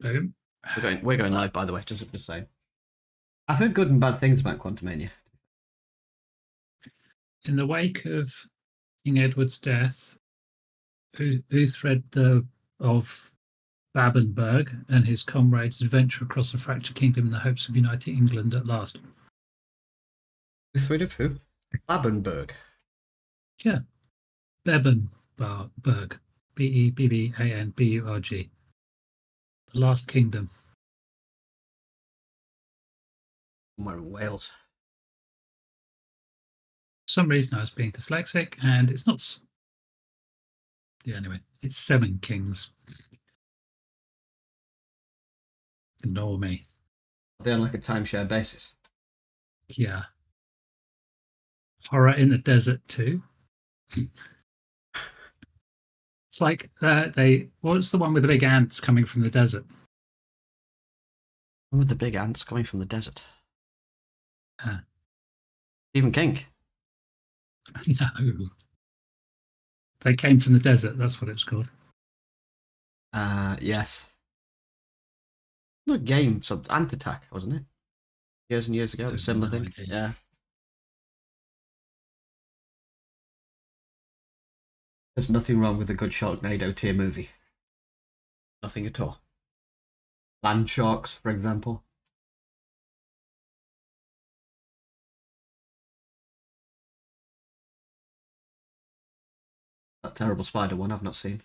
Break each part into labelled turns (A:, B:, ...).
A: Boom.
B: We're going live, by the way, just saying. I've heard good and bad things about Quantumania.
A: In the wake of King Edward's death, Uthred of Babenberg and his comrades adventure across the fractured kingdom in the hopes of uniting England at last.
B: Uthred of who? Babenberg.
A: Yeah, Bebenberg, Bebbanburg, the last kingdom.
B: Somewhere in Wales.
A: For some reason, I was being dyslexic, and it's not. Yeah, anyway, it's 7 kings. Ignore me.
B: Are they on like a timeshare basis?
A: Yeah. Horror in the Desert too. It's like what's the one with the big ants coming from the desert?
B: With the big ants coming from the desert.
A: Uh,
B: Stephen King.
A: no. They came from the desert, that's what it was called.
B: Yes. The game, Ant Attack, wasn't it? Years and years ago, a similar thing.
A: Idea.
B: Yeah. There's nothing wrong with a good Sharknado tier movie. Nothing at all. Land Sharks, for example. That terrible spider one I've not seen.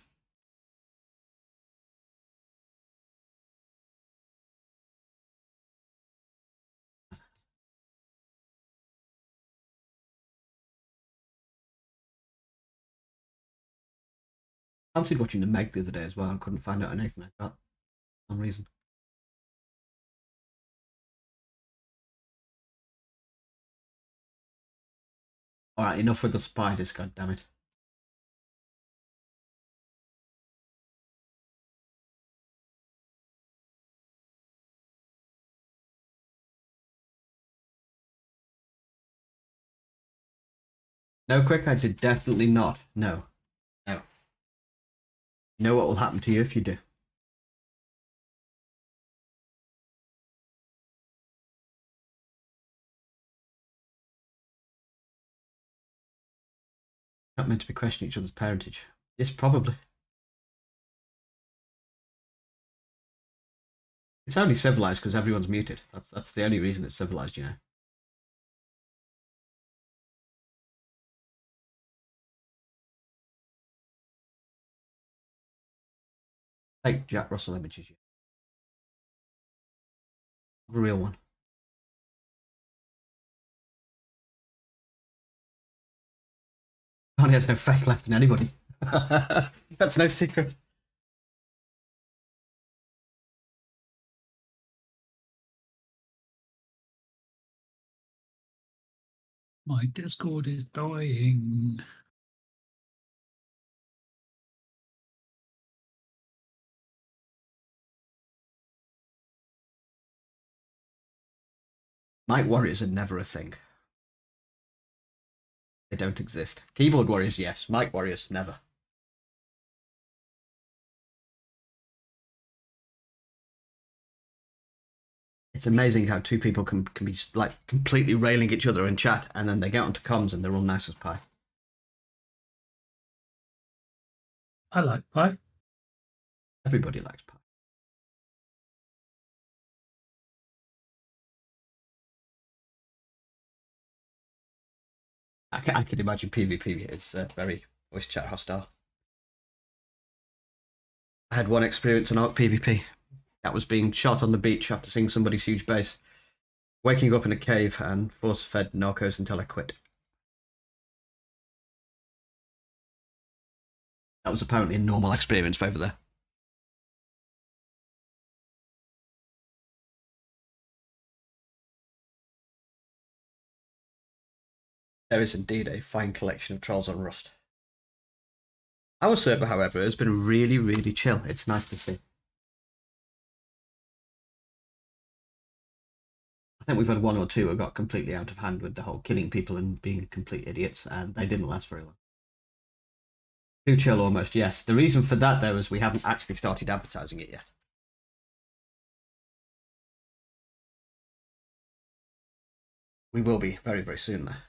B: I fancied watching The Meg the other day as well. I couldn't find out anything like that for some reason. Alright, enough with the spiders, god damn it. No, Quick, I did definitely not. No. No. You know what will happen to you if you do. Not meant to be questioning each other's parentage. Yes, probably. It's only civilized because everyone's muted. That's the only reason it's civilized, you know. Like Jack Russell images, you. A real one. Barney has no faith left in anybody. That's no secret.
A: My Discord is dying.
B: Mic warriors are never a thing. They don't exist. Keyboard warriors, yes. Mic warriors, never. It's amazing how two people can be like completely railing each other in chat, and then they get onto comms and they're all nice as pie.
A: I like pie.
B: Everybody likes pie. I can imagine PvP is very voice chat hostile. I had one experience on Arc PvP. That was being shot on the beach after seeing somebody's huge base. Waking up in a cave and force-fed narcos until I quit. That was apparently a normal experience over there. There is indeed a fine collection of trolls on Rust. Our server, however, has been really, really chill. It's nice to see. I think we've had one or two who got completely out of hand with the whole killing people and being complete idiots, and they didn't last very long. Too chill almost, yes. The reason for that, though, is we haven't actually started advertising it yet. We will be very, very soon there.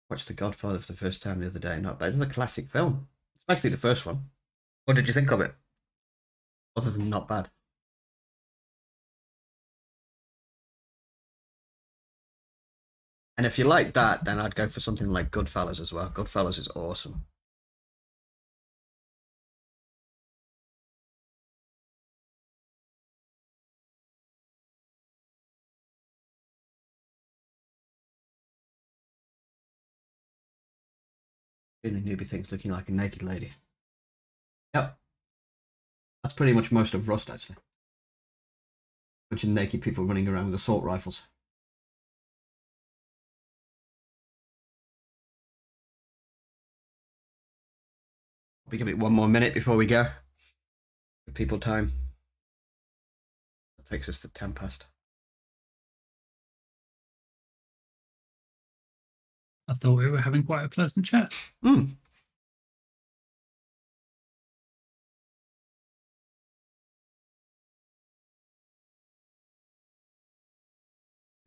B: Watched The Godfather for the first time the other day. Not bad. It's a classic film, especially the first one. What did you think of it? Other than not bad. And if you like that, then I'd go for something like Goodfellas as well. Goodfellas is awesome. Doing newbie things looking like a naked lady. Yep. That's pretty much most of Rust, actually. Bunch of naked people running around with assault rifles. We give it 1 more minute before we go. Give people time. That takes us to 10 past.
A: I thought we were having quite a pleasant chat.
B: Hmm.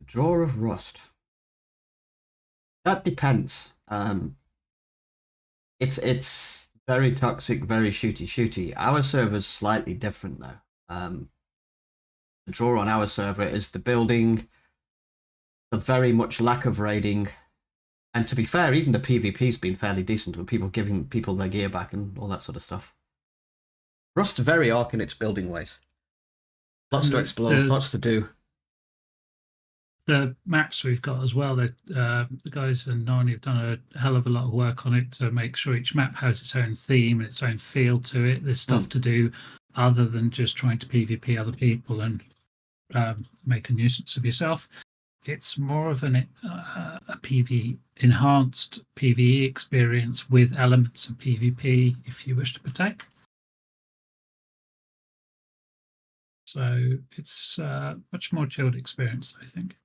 B: Draw of Rust. That depends. It's very toxic, very shooty. Our server's slightly different though. The draw on our server is the building, the very much lack of raiding, and to be fair, even the PvP's been fairly decent with people giving people their gear back and all that sort of stuff. Rust's very arc in its building ways. Lots to explore, lots to do.
A: The maps we've got as well, the guys and Narni have done a hell of a lot of work on it to make sure each map has its own theme and its own feel to it. There's stuff to do other than just trying to PvP other people and make a nuisance of yourself. It's more of a enhanced PvE experience with elements of PvP if you wish to partake. So it's a much more chilled experience, I think.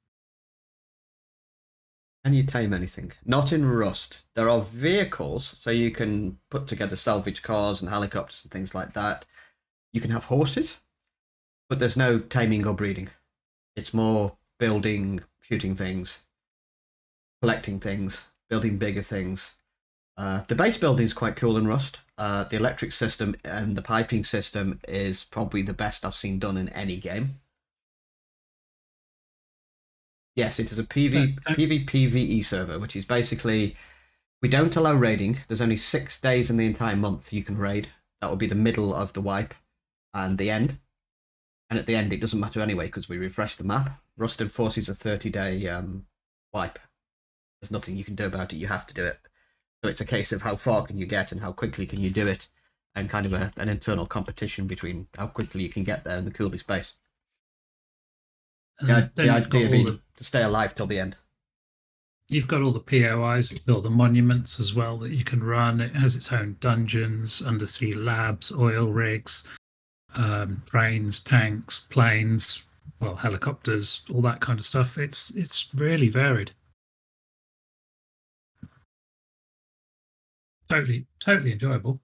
B: Can you tame anything? Not in Rust. There are vehicles, so you can put together salvage cars and helicopters and things like that. You can have horses, but there's no taming or breeding. It's more building, shooting things, collecting things, building bigger things. The base building is quite cool in Rust. The electric system and the piping system is probably the best I've seen done in any game. Yes, it is a PvPvE server, which is basically we don't allow raiding. There's only 6 days in the entire month you can raid. That will be the middle of the wipe and the end. And at the end, it doesn't matter anyway because we refresh the map. Rust enforces a 30-day wipe. There's nothing you can do about it. You have to do it. So it's a case of how far can you get and how quickly can you do it, and kind of an internal competition between how quickly you can get there in the coolest space. The idea being to stay alive till the end.
A: You've got all the POIs, all the monuments as well that you can run. It has its own dungeons, undersea labs, oil rigs, trains, tanks, planes, well, helicopters, all that kind of stuff. It's really varied. Totally enjoyable.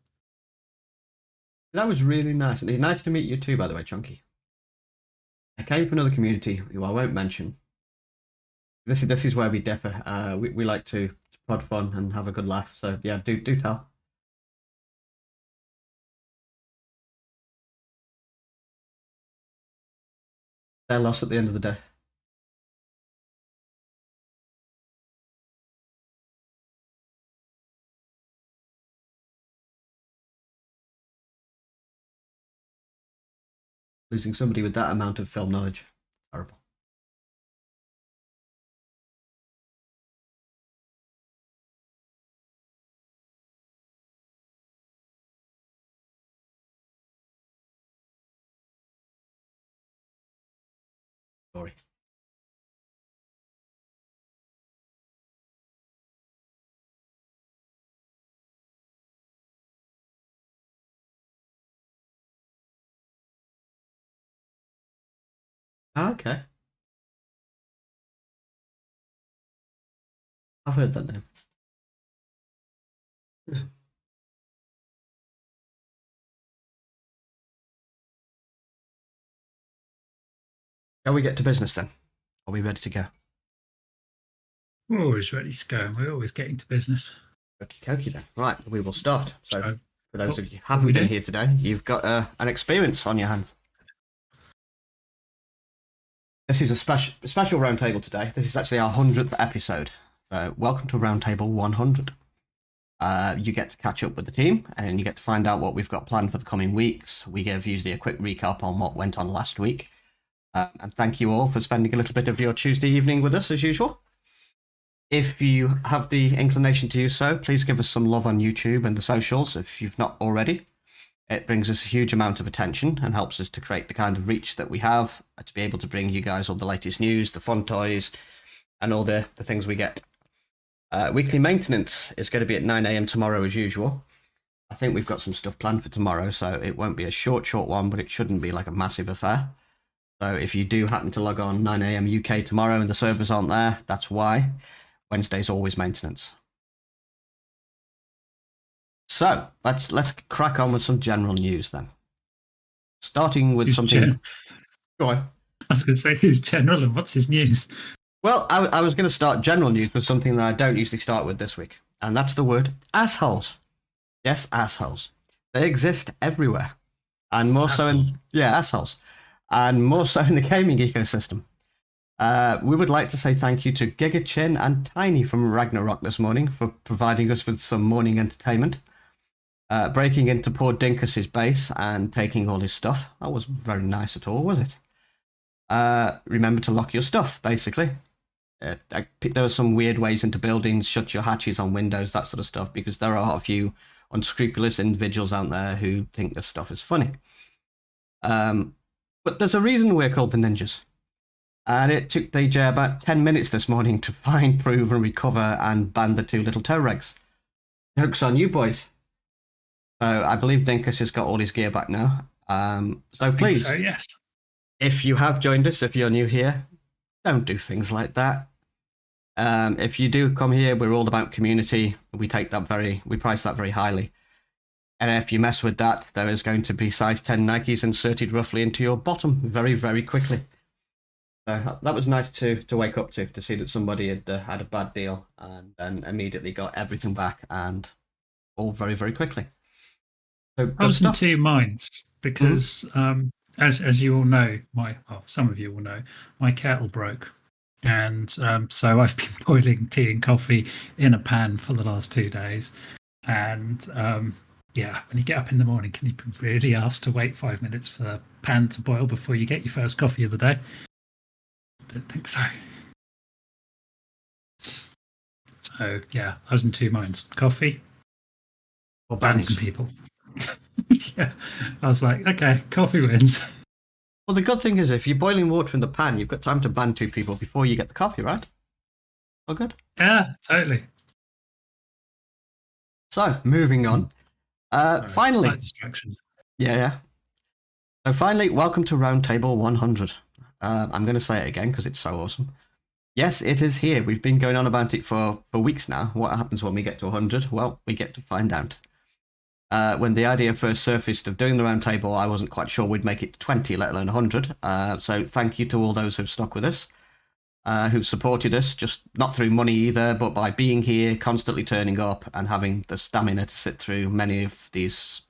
B: That was really nice, and it's nice to meet you too, by the way, Chunky. I came from another community who I won't mention. This is where we differ. We like to prod fun and have a good laugh. So yeah, do tell. They're lost at the end of the day. Losing somebody with that amount of film knowledge, terrible. Story. Okay, I've heard that name. Shall we get to business then? Are we ready to go?
A: We're always ready to go, and we're always getting to business.
B: Okie then. Right, we will start. So, for those of you who haven't been here today, you've got an experience on your hands. This is a special roundtable today. This is actually our 100th episode. So, welcome to Roundtable 100. You get to catch up with the team, and you get to find out what we've got planned for the coming weeks. We give usually a quick recap on what went on last week. And thank you all for spending a little bit of your Tuesday evening with us, as usual. If you have the inclination to do so, please give us some love on YouTube and the socials if you've not already. It brings us a huge amount of attention and helps us to create the kind of reach that we have to be able to bring you guys all the latest news, the fun toys, and all the things we get. Weekly maintenance is going to be at 9 a.m. tomorrow as usual. I think we've got some stuff planned for tomorrow, so it won't be a short one, but it shouldn't be like a massive affair. So if you do happen to log on 9 a.m. UK tomorrow and the servers aren't there, that's why. Wednesday's always maintenance. So let's crack on with some general news then. Starting with something. Go on.
A: I was going to say, who's general and what's his news?
B: Well, I was going to start general news with something that I don't usually start with this week, and that's the word assholes. Yes, assholes. They exist everywhere, and more assholes. Assholes, and more so in the gaming ecosystem. We would like to say thank you to Gigachin and Tiny from Ragnarok this morning for providing us with some morning entertainment. Breaking into poor Dinkus's base and taking all his stuff. That wasn't very nice at all, was it? Remember to lock your stuff, basically. There are some weird ways into buildings, shut your hatches on windows, that sort of stuff, because there are a few unscrupulous individuals out there who think this stuff is funny. But there's a reason we're called the Ninjas. And it took DJ about 10 minutes this morning to find, prove, and recover and ban the two little toe rags. Joke's on you, boys. So I believe Dinkus has got all his gear back now. So please,
A: yes.
B: If you have joined us, if you're new here, don't do things like that. If you do come here, we're all about community. We price that very highly. And if you mess with that, there is going to be size 10 Nikes inserted roughly into your bottom very, very quickly. So that was nice to wake up to see that somebody had had a bad deal and then immediately got everything back and all very, very quickly. So
A: I was in two minds because, as you all know, some of you will know, my kettle broke. And so I've been boiling tea and coffee in a pan for the last 2 days. And when you get up in the morning, can you be really asked to wait 5 minutes for the pan to boil before you get your first coffee of the day? Don't think so. So I was in two minds: coffee or banning some people. I was like, okay, coffee wins.
B: Well, the good thing is, if you're boiling water in the pan, you've got time to ban two people before you get the coffee, right? Oh, good.
A: Yeah, totally.
B: So, moving on. Finally.
A: Slight distraction.
B: Yeah. So, finally, welcome to Roundtable 100. I'm going to say it again because it's so awesome. Yes, it is here. We've been going on about it for weeks now. What happens when we get to 100? Well, we get to find out. When the idea first surfaced of doing the roundtable, I wasn't quite sure we'd make it to 20, let alone 100. So thank you to all those who've stuck with us, who've supported us, just not through money either, but by being here, constantly turning up, and having the stamina to sit through many of these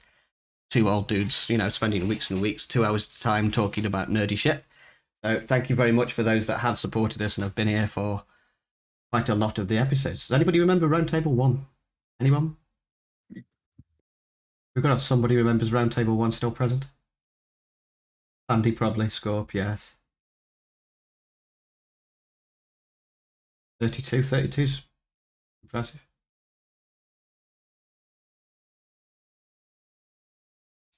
B: two old dudes, spending weeks and weeks, 2 hours at a time talking about nerdy shit. So thank you very much for those that have supported us and have been here for quite a lot of the episodes. Does anybody remember Roundtable 1? Anyone? We've got to have somebody who remembers Roundtable 1 still present. Andy probably, Scorp, yes. 32's impressive.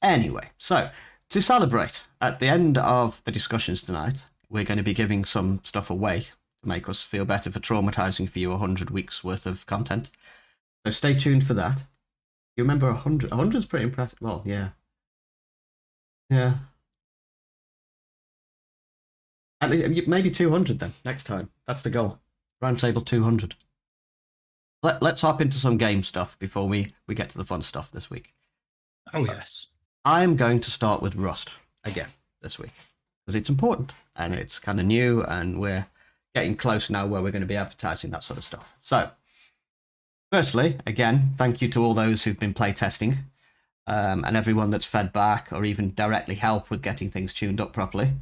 B: Anyway, so to celebrate, at the end of the discussions tonight, we're going to be giving some stuff away to make us feel better for traumatizing for you 100 weeks worth of content. So stay tuned for that. You remember 100? 100's pretty impressive. Well, yeah. Yeah. At least, maybe 200 then, next time. That's the goal. Roundtable 200. Let's hop into some game stuff before we get to the fun stuff this week.
A: Oh, yes.
B: I'm going to start with Rust again this week. because it's important and it's kind of new, and we're getting close now where we're going to be advertising that sort of stuff. So, firstly, again, thank you to all those who've been playtesting, and everyone that's fed back or even directly helped with getting things tuned up properly.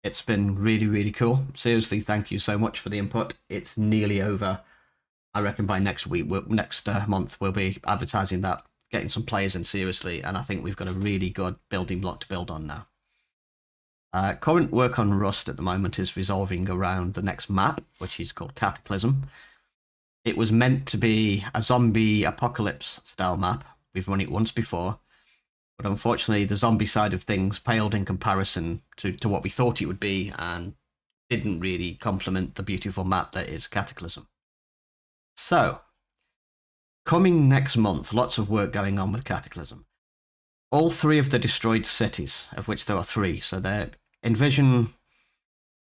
B: It's been really, really cool. Seriously, thank you so much for the input. It's nearly over. I reckon by next month, we'll be advertising that, getting some players in seriously, and I think we've got a really good building block to build on now. Current work on Rust at the moment is resolving around the next map, which is called Cataclysm. It was meant to be a zombie apocalypse style map. We've run it once before, but unfortunately the zombie side of things paled in comparison to what we thought it would be, and didn't really complement the beautiful map that is Cataclysm. So, coming next month, lots of work going on with Cataclysm. All 3 of the destroyed cities, of which there are 3, so they're envision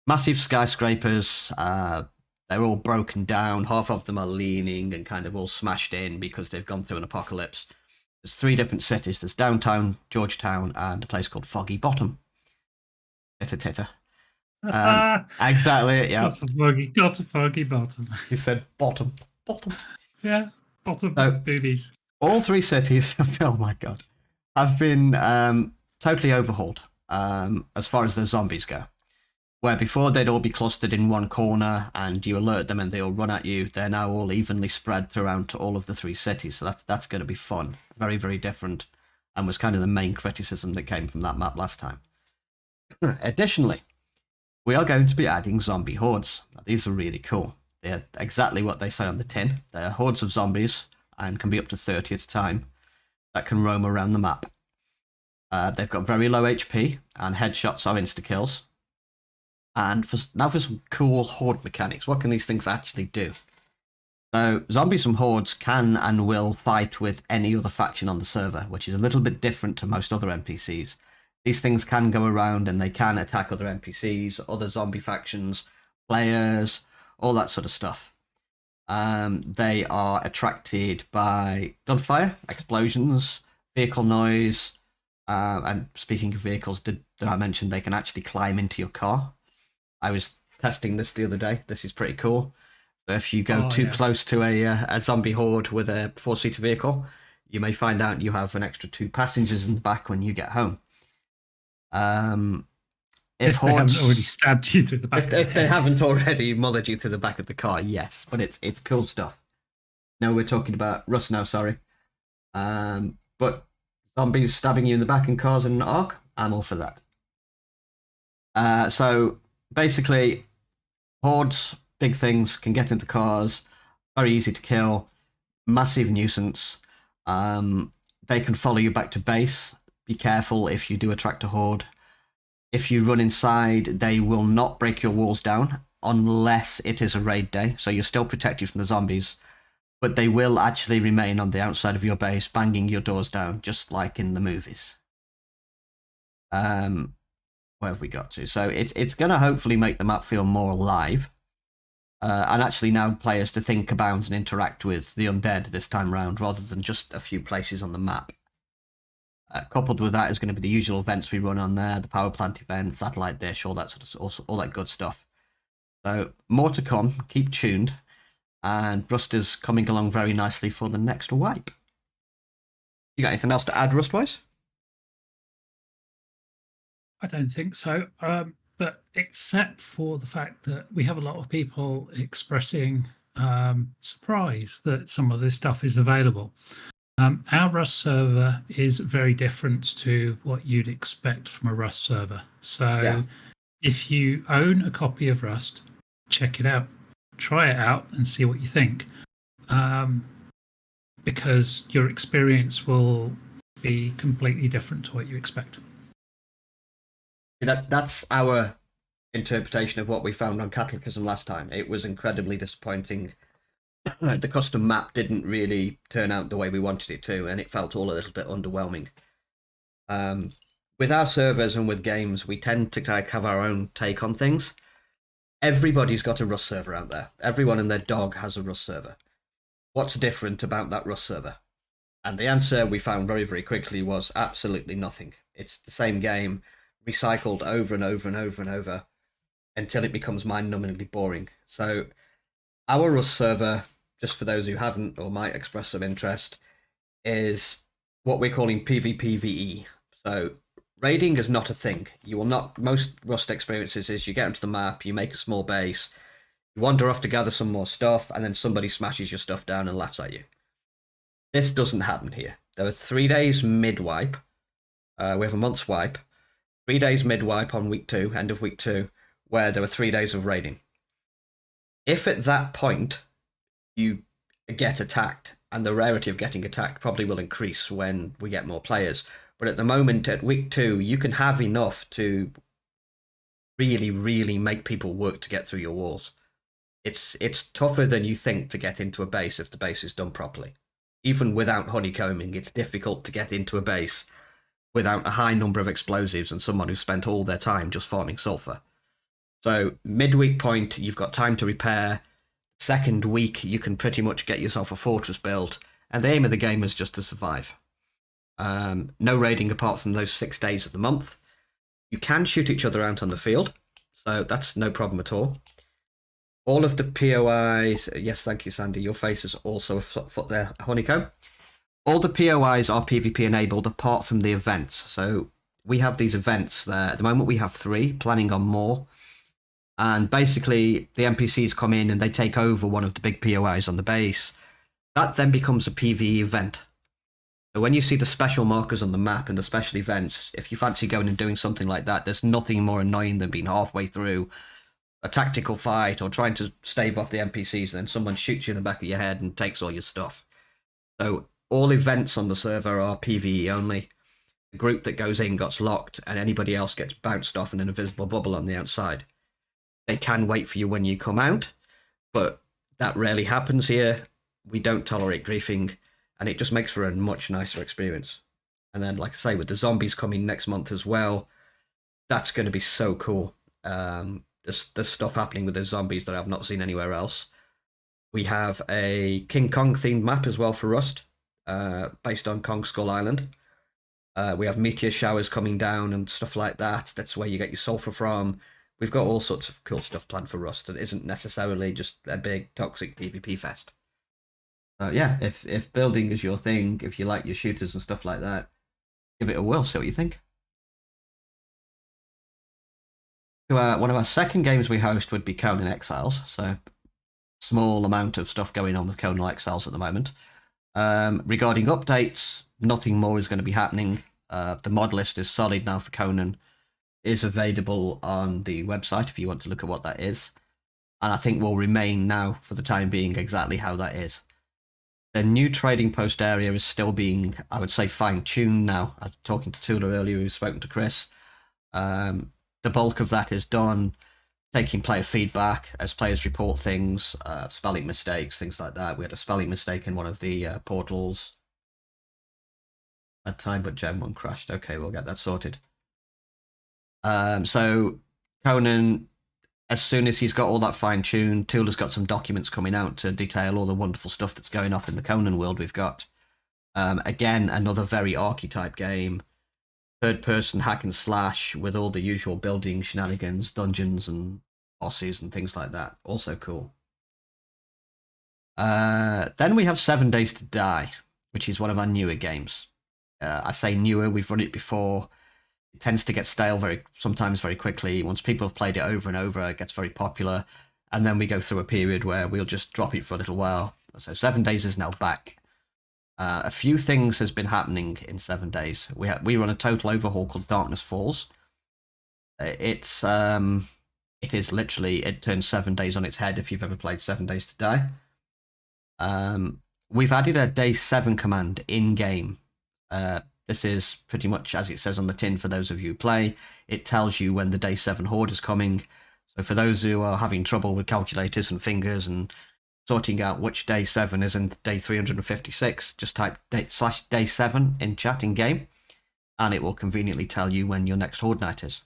B: massive skyscrapers. They're all broken down. Half of them are leaning and kind of all smashed in because they've gone through an apocalypse. There's 3 different cities. There's downtown Georgetown and a place called Foggy Bottom. Titter titter. Exactly. Yeah.
A: Got a foggy bottom.
B: He said bottom.
A: Yeah, bottom boobies.
B: All 3 cities. Oh my god. Have been totally overhauled as far as the zombies go. Where before they'd all be clustered in one corner and you alert them and they all run at you, they're now all evenly spread throughout all of the 3 cities. So that's going to be fun. Very, very different, and was kind of the main criticism that came from that map last time. Additionally, we are going to be adding zombie hordes. Now, these are really cool. They're exactly what they say on the tin. They're hordes of zombies and can be up to 30 at a time that can roam around the map. They've got very low HP, and headshots are insta-kills. And now for some cool horde mechanics. What can these things actually do? So, zombies and hordes can and will fight with any other faction on the server, which is a little bit different to most other NPCs. These things can go around and they can attack other NPCs, other zombie factions, players, all that sort of stuff. They are attracted by gunfire, explosions, vehicle noise, and speaking of vehicles, did I mention they can actually climb into your car? I was testing this the other day. This is pretty cool. So if you go too close to a zombie horde with a 4-seater vehicle, you may find out you have an extra 2 passengers in the back when you get home. If
A: they haven't already stabbed you through the back,
B: if they haven't already mullered you through the back of the car, yes, but it's cool stuff. No, we're talking about Rust now, sorry. But zombies stabbing you in the back in cars in an arc, I'm all for that. So basically, hordes, big things, can get into cars, very easy to kill, massive nuisance. They can follow you back to base. Be careful if you do attract a horde. If you run inside, they will not break your walls down unless it is a raid day. So you're still protected from the zombies, but they will actually remain on the outside of your base, banging your doors down, just like in the movies. Where have we got to? So it's going to hopefully make the map feel more alive, and actually now players to think about and interact with the undead this time round, rather than just a few places on the map. Coupled with that is going to be the usual events we run on there, the power plant event, satellite dish, all that all that good stuff. So more to come. Keep tuned, and Rust is coming along very nicely for the next wipe. You got anything else to add, Rust-wise?
A: I don't think so. But except for the fact that we have a lot of people expressing surprise that some of this stuff is available. Our Rust server is very different to what you'd expect from a Rust server. So if you own a copy of Rust, check it out. Try it out and see what you think. Because your experience will be completely different to what you expect.
B: That's our interpretation of what we found on Cataclysm last time. It was incredibly disappointing. The custom map didn't really turn out the way we wanted it to, and it felt all a little bit underwhelming. With our servers and with games, we tend to have our own take on things. Everybody's got a Rust server out there. Everyone and their dog has a Rust server. What's different about that Rust server? And the answer we found very, very quickly was absolutely nothing. It's the same game, recycled over and over and over and over until it becomes mind-numbingly boring. So our Rust server, just for those who haven't or might express some interest, is what we're calling PvPvE. So raiding is not a thing. You will not. Most Rust experiences is you get onto the map, you make a small base, you wander off to gather some more stuff, and then somebody smashes your stuff down and laughs at you. This doesn't happen here. There are 3 days mid-wipe. We have a month's wipe. 3 days mid-wipe on week 2, end of week 2, where there are 3 days of raiding. If at that point you get attacked, and the rarity of getting attacked probably will increase when we get more players, but at the moment, at week 2, you can have enough to really, really make people work to get through your walls. It's tougher than you think to get into a base if the base is done properly. Even without honeycombing, it's difficult to get into a base without a high number of explosives and someone who spent all their time just farming sulfur. So midweek point, you've got time to repair. Second week, you can pretty much get yourself a fortress built, and the aim of the game is just to survive. No raiding apart from those 6 days of the month. You can shoot each other out on the field, so that's no problem at all. All of the POIs, yes, thank you, Sandy. Your face is also a foot there, honeycomb. All the POIs are PvP enabled apart from the events. So we have these events there. At the moment, we have 3, planning on more. And basically, the NPCs come in and they take over one of the big POIs on the base. That then becomes a PvE event. So when you see the special markers on the map and the special events, if you fancy going and doing something like that, there's nothing more annoying than being halfway through a tactical fight or trying to stave off the NPCs, and then someone shoots you in the back of your head and takes all your stuff. So all events on the server are PvE only. The group that goes in gets locked, and anybody else gets bounced off in an invisible bubble on the outside. They can wait for you when you come out, but that rarely happens here. We don't tolerate griefing, and it just makes for a much nicer experience. And then, like I say, with the zombies coming next month as well, that's going to be so cool. There's stuff happening with the zombies that I've not seen anywhere else. We have a King Kong themed map as well for Rust, based on Kong Skull Island. We have meteor showers coming down and stuff like that. That's where you get your sulfur from. We've got all sorts of cool stuff planned for Rust that isn't necessarily just a big toxic PvP fest. Yeah, if building is your thing, if you like your shooters and stuff like that, give it a whirl, see what you think. One of our second games we host would be Conan Exiles, so small amount of stuff going on with Conan Exiles at the moment. Regarding updates, nothing more is going to be happening. The mod list is solid now for Conan, is available on the website if you want to look at what that is, and I think will remain now for the time being exactly how that is. The new trading post area is still being, I would say, fine-tuned now. I was talking to Tula earlier, who's spoken to Chris. The bulk of that is done, taking player feedback as players report things, spelling mistakes, things like that. We had a spelling mistake in one of the portals at time, but Gen 1 crashed. Okay, we'll get that sorted. So Conan, as soon as he's got all that fine-tuned, Tula's got some documents coming out to detail all the wonderful stuff that's going off in the Conan world we've got. Again, another very archetype game. Third-person hack and slash with all the usual building shenanigans, dungeons and bosses and things like that. Also cool. Then we have 7 Days to Die, which is one of our newer games. I say newer, we've run it before. It tends to get stale sometimes very quickly. Once people have played it over and over, it gets very popular. And then we go through a period where we'll just drop it for a little while. So 7 Days is now back. A few things has been happening in 7 days. We run a total overhaul called Darkness Falls. It is literally, it turns 7 days on its head if you've ever played 7 Days to Die. We've added a Day 7 command in-game. This is pretty much as it says on the tin for those of you who play. It tells you when the Day 7 horde is coming. So for those who are having trouble with calculators and fingers and sorting out which Day 7 is in day 356, just type /Day 7 in chat in game, and it will conveniently tell you when your next Horde Night is.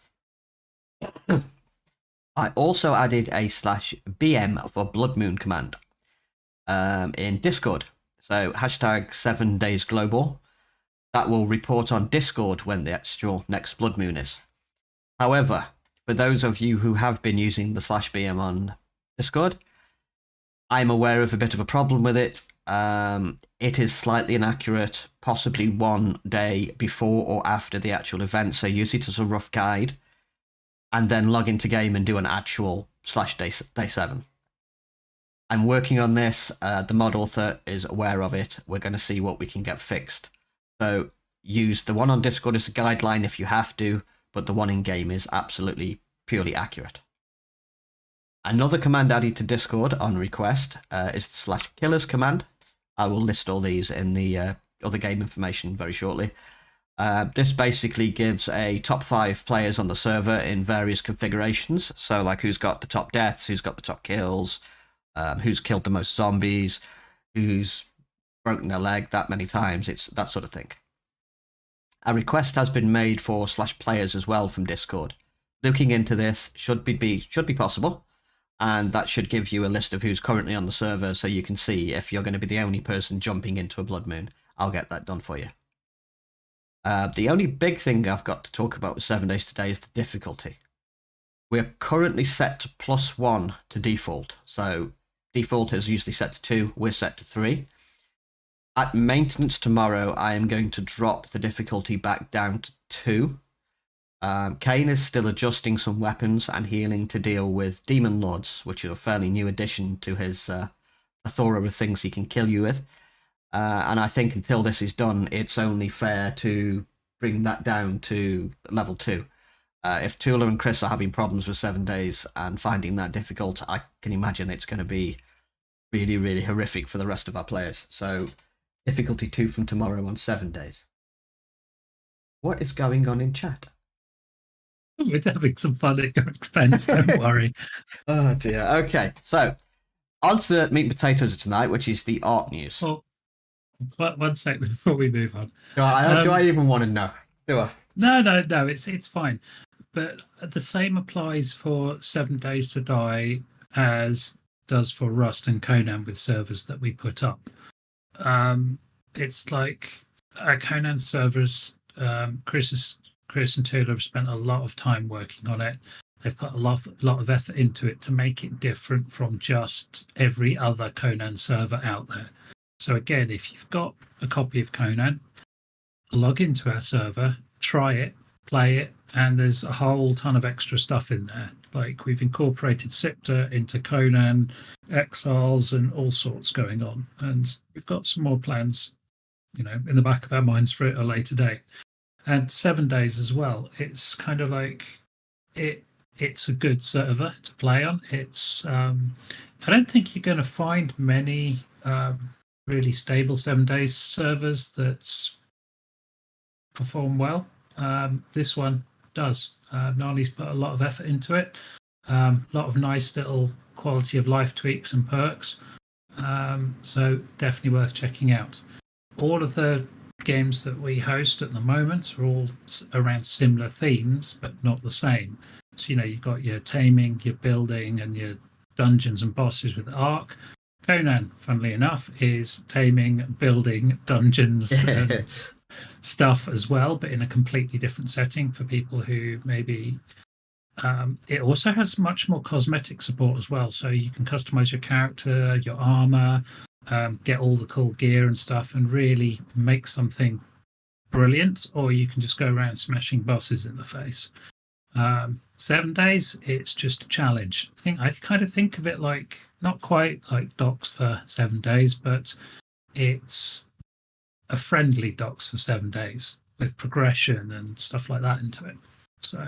B: I also added a /BM for Blood Moon command in Discord. So hashtag 7 days global. That will report on Discord when the actual next Blood Moon is. However, for those of you who have been using the /BM on Discord, I'm aware of a bit of a problem with it. It is slightly inaccurate, possibly one day before or after the actual event, so use it as a rough guide, and then log into game and do an actual /day 7. I'm working on this. The mod author is aware of it. We're going to see what we can get fixed. So use the one on Discord as a guideline if you have to, but the one in game is absolutely purely accurate. Another command added to Discord on request is the /killers command. I will list all these in the other game information very shortly. This basically gives a top 5 players on the server in various configurations. So like who's got the top deaths, who's got the top kills, who's killed the most zombies, who's broken their leg that many times. It's that sort of thing. A request has been made for /players as well from Discord. Looking into this should be possible. And that should give you a list of who's currently on the server so you can see if you're going to be the only person jumping into a Blood Moon. I'll get that done for you. The only big thing I've got to talk about with 7 days today is the difficulty. We're currently set to +1 to default. So default is usually set to 2, we're set to 3. At maintenance tomorrow, I am going to drop the difficulty back down to 2. Kane is still adjusting some weapons and healing to deal with Demon Lords, which are a fairly new addition to his plethora of things he can kill you with. And I think until this is done, it's only fair to bring that down to level 2. If Tula and Chris are having problems with 7 days and finding that difficult, I can imagine it's going to be really, really horrific for the rest of our players. So difficulty 2 from tomorrow on 7 days. What is going on in chat?
A: We're having some fun at your expense, don't worry.
B: Oh dear. Okay, so on to meat and potatoes tonight, which is the art news.
A: Well, one sec before we move on.
B: Do I even want to know? Do I?
A: No, it's fine. But the same applies for 7 Days to Die as does for Rust and Conan with servers that we put up. It's like our Conan servers, Chris and Taylor have spent a lot of time working on it. They've put a lot of effort into it to make it different from just every other Conan server out there. So again, if you've got a copy of Conan, log into our server, try it, play it, and there's a whole ton of extra stuff in there. Like we've incorporated Sipta into Conan, Exiles, and all sorts going on. And we've got some more plans, in the back of our minds for it a later date. And 7 days as well. It's kind of like it's a good server to play on. It's I don't think you're going to find many really stable 7 days servers that perform well. This one does. Nani's put a lot of effort into it. A lot of nice little quality of life tweaks and perks. So definitely worth checking out. All of the games that we host at the moment are all around similar themes, but not the same. So, you've got your taming, your building, and your dungeons and bosses with Ark. Conan, funnily enough, is taming, building, dungeons, and stuff as well, but in a completely different setting for people who maybe... it also has much more cosmetic support as well, so you can customize your character, your armor, get all the cool gear and stuff and really make something brilliant, or you can just go around smashing bosses in the face. 7 days, it's just a challenge. I kind of think of it like, not quite like docs for 7 days, but it's a friendly docs for 7 days with progression and stuff like that into it. So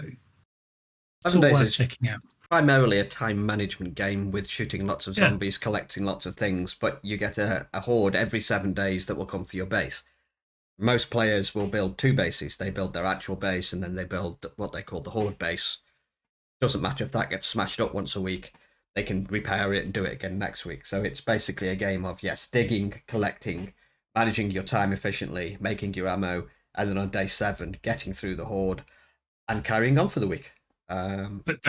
A: it's all worth checking out.
B: Primarily a time management game with shooting lots of zombies, collecting lots of things, but you get a horde every 7 days that will come for your base. Most players will build 2 bases. They build their actual base and then they build what they call the horde base. Doesn't matter if that gets smashed up once a week. They can repair it and do it again next week. So it's basically a game of, digging, collecting, managing your time efficiently, making your ammo, and then on day 7, getting through the horde and carrying on for the week.
A: But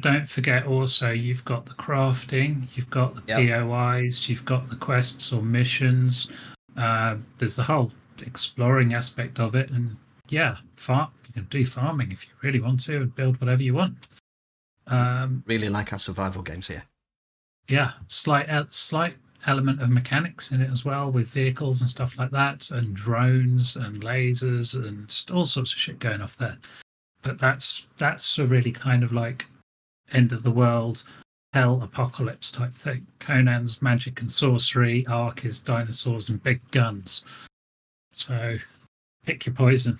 A: don't forget also, you've got the crafting, you've got the POIs, you've got the quests or missions. There's the whole exploring aspect of it, and yeah, you can do farming if you really want to and build whatever you want.
B: Really like our survival games here.
A: Yeah, slight element of mechanics in it as well, with vehicles and stuff like that, and drones and lasers and all sorts of shit going off there. But that's a really kind of like end of the world, hell apocalypse type thing. Conan's magic and sorcery, Ark is dinosaurs and big guns. So pick your poison.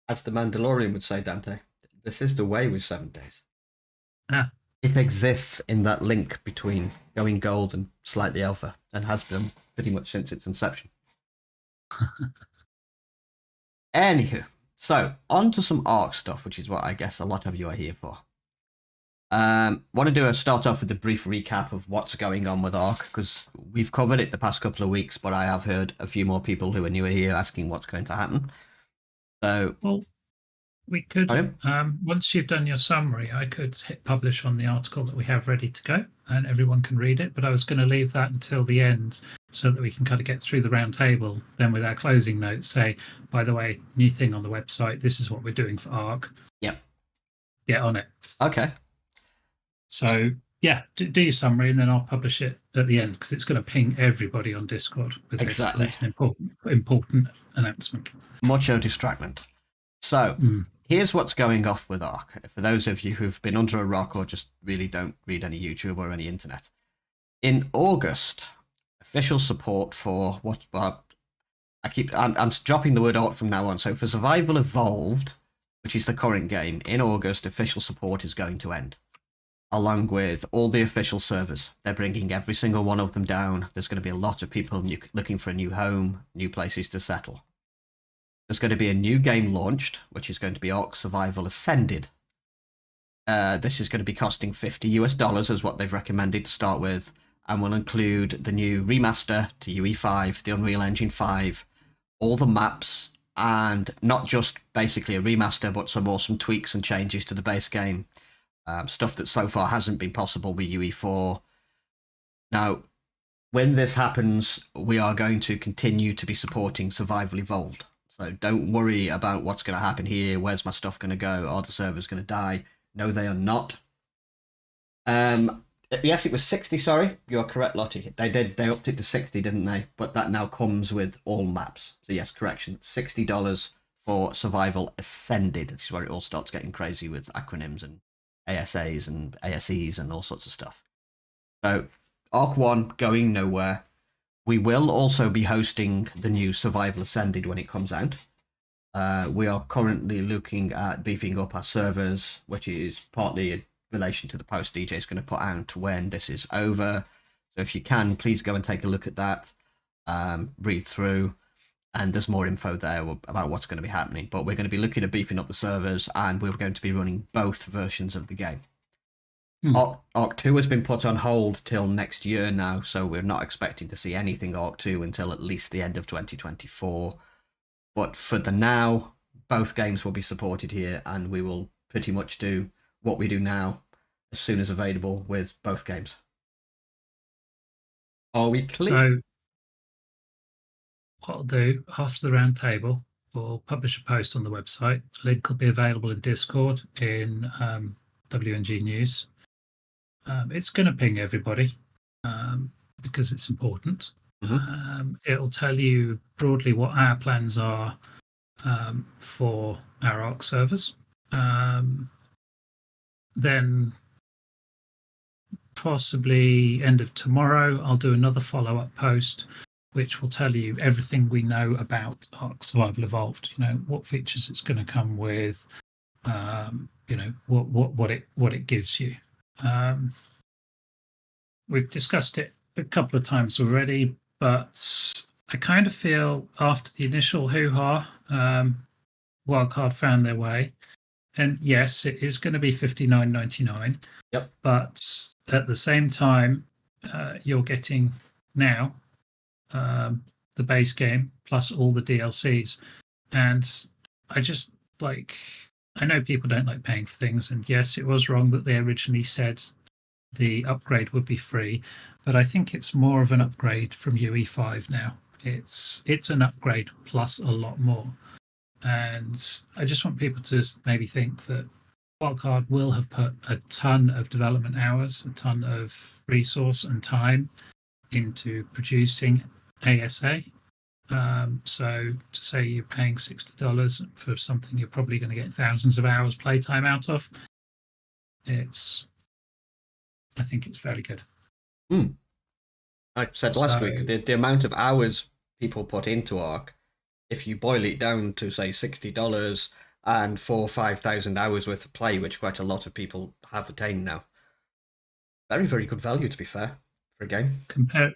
B: As the Mandalorian would say, Dante, this is the way with 7 days.
A: Ah.
B: It exists in that link between going gold and slightly alpha, and has been pretty much since its inception. Anywho, so on to some Ark stuff, which is what I guess a lot of you are here for. Want to start off with a brief recap of what's going on with Ark, because we've covered it the past couple of weeks, but I have heard a few more people who are newer here asking what's going to happen. So,
A: well, we could, once you've done your summary, I could hit publish on the article that we have ready to go and everyone can read it. But I was going to leave that until the end so that we can kind of get through the roundtable. Then with our closing notes, say, by the way, new thing on the website, this is what we're doing for Ark.
B: Yep.
A: Get on it.
B: Okay.
A: So, yeah, do your summary and then I'll publish it at the end because it's going to ping everybody on Discord with this because it's an important announcement.
B: Mucho distractment. So, here's what's going off with Ark. For those of you who've been under a rock or just really don't read any YouTube or any internet. In August, official support for what I'm dropping the word Ark from now on. So for Survival Evolved, which is the current game, in August, official support is going to end. Along with all the official servers. They're bringing every single one of them down. There's going to be a lot of people looking for a new home, new places to settle. There's going to be a new game launched, which is going to be Ark Survival Ascended. This is going to be costing $50 is what they've recommended to start with, and will include the new remaster to UE5, the Unreal Engine 5, all the maps, and not just basically a remaster, but some awesome tweaks and changes to the base game. Stuff that so far hasn't been possible with UE4. Now, when this happens, we are going to continue to be supporting Survival Evolved. So don't worry about what's going to happen here. Where's my stuff going to go? Are the servers going to die? No, they are not. Yes, it was 60, sorry. You're correct, Lottie. They upped it to 60, didn't they? But that now comes with all maps. So yes, correction. $60 for Survival Ascended. This is where it all starts getting crazy with acronyms and ASAs and ASEs and all sorts of stuff. So Ark 1 going nowhere. We will also be hosting the new Survival Ascended when it comes out. We are currently looking at beefing up our servers, which is partly in relation to the post DJ is going to put out when this is over. So if you can, please go and take a look at that, read through, and there's more info there about what's going to be happening. But we're going to be looking at beefing up the servers, and we're going to be running both versions of the game. Ark 2 has been put on hold till next year now, so we're not expecting to see anything Ark 2 until at least the end of 2024. But for the now, both games will be supported here, and we will pretty much do what we do now as soon as available with both games. Are we clear?
A: So what I'll do after the round table, we'll publish a post on the website. The link will be available in Discord in WNG News. It's going to ping everybody because it's important. It'll tell you broadly what our plans are for our Ark servers. Then possibly end of tomorrow, I'll do another follow-up post which will tell you everything we know about Ark Survival Evolved. You know, what features it's going to come with, you know, what it gives you. We've discussed it a couple of times already, but I kind of feel after the initial hoo-ha, Wildcard found their way. And yes, it is going to be $59.99.
B: Yep.
A: But at the same time, you're getting now the base game plus all the DLCs. And I just I know people don't like paying for things. And yes, it was wrong that they originally said the upgrade would be free, but I think it's more of an upgrade from UE5 now. It's an upgrade plus a lot more. And I just want people to maybe think that Wildcard will have put a ton of development hours, a ton of resource and time into producing ASA. So to say you're paying $60 for something you're probably going to get thousands of hours playtime out of, I think it's fairly good.
B: Like I said last week, the amount of hours people put into Ark, if you boil it down to say $60 and 4,000 or 5,000 hours worth of play, which quite a lot of people have attained now, very, very good value, to be fair, for a game.
A: Compare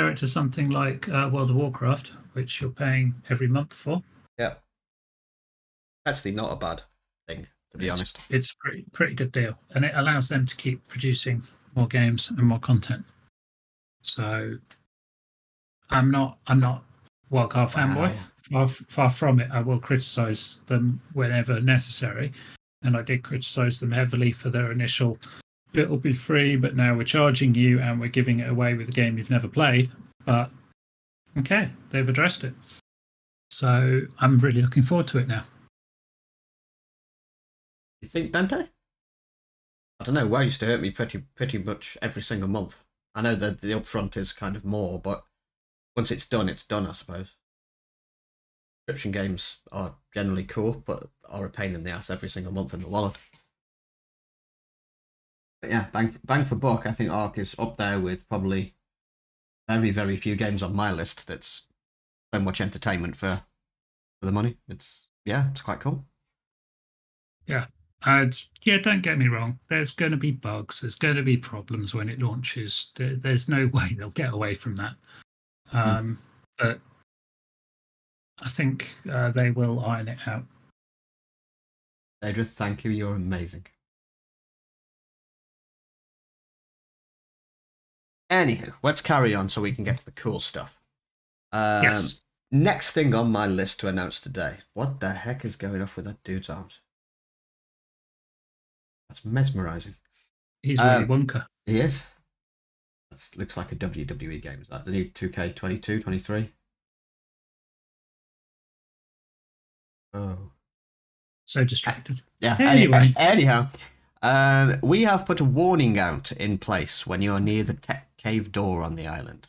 A: it to something like World of Warcraft, which you're paying every month for.
B: Yeah, actually not a bad thing, to be honest.
A: It's a pretty good deal, and it allows them to keep producing more games and more content. So I'm not Wildcard fanboy. Far from it. I will criticize them whenever necessary, and I did criticize them heavily for their initial "it'll be free, but now we're charging you and we're giving it away with a game you've never played." But okay, they've addressed it, so I'm really looking forward to it now.
B: You think, Dante? I don't know. WoW used to hurt me pretty much every single month. I know that the upfront is kind of more, but once it's done, I suppose. Subscription games are generally cool, but are a pain in the ass every single month in the wallet. But yeah, bang for buck, I think Ark is up there with probably very, very few games on my list that's so much entertainment for the money. It's quite cool.
A: Yeah. And yeah, don't get me wrong. There's going to be bugs. There's going to be problems when it launches. There's no way they'll get away from that. But I think they will iron it out.
B: Daedra, thank you. You're amazing. Anywho, let's carry on so we can get to the cool stuff.
A: Yes.
B: Next thing on my list to announce today. What the heck is going off with that dude's arms? That's mesmerizing.
A: He's Willy Wonka.
B: He is. That looks like a WWE game. Is that the new 2K22, 23? Oh.
A: So distracted.
B: Yeah,
A: anyway.
B: Anyhow, we have put a warning out in place when you're near the tech cave door on the island.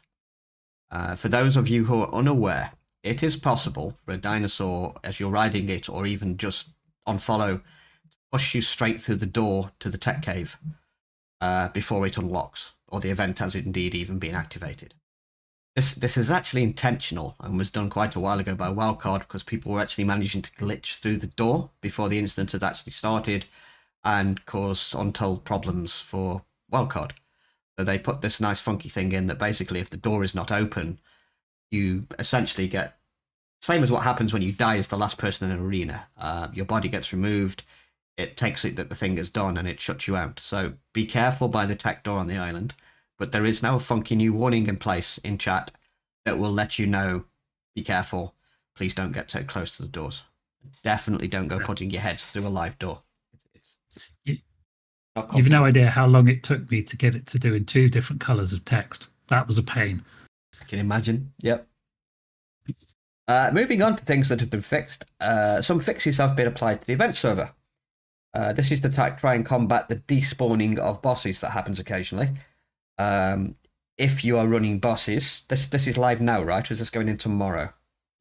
B: For those of you who are unaware, it is possible for a dinosaur, as you're riding it, or even just on follow, to push you straight through the door to the tech cave before it unlocks, or the event has indeed even been activated. This is actually intentional and was done quite a while ago by Wildcard because people were actually managing to glitch through the door before the incident had actually started and cause untold problems for Wildcard. So they put this nice funky thing in that basically if the door is not open, you essentially get, same as what happens when you die as the last person in an arena. Your body gets removed, it takes it that the thing is done and it shuts you out. So be careful by the tech door on the island. But there is now a funky new warning in place in chat that will let you know, be careful, please don't get too close to the doors. Definitely don't go putting your heads through a live door.
A: You've no idea how long it took me to get it to do in 2 different colours of text. That was a pain.
B: I can imagine, yep. Moving on to things that have been fixed. Some fixes have been applied to the event server. This is to try and combat the despawning of bosses that happens occasionally. If you are running bosses, this is live now, right? Or is this going in tomorrow?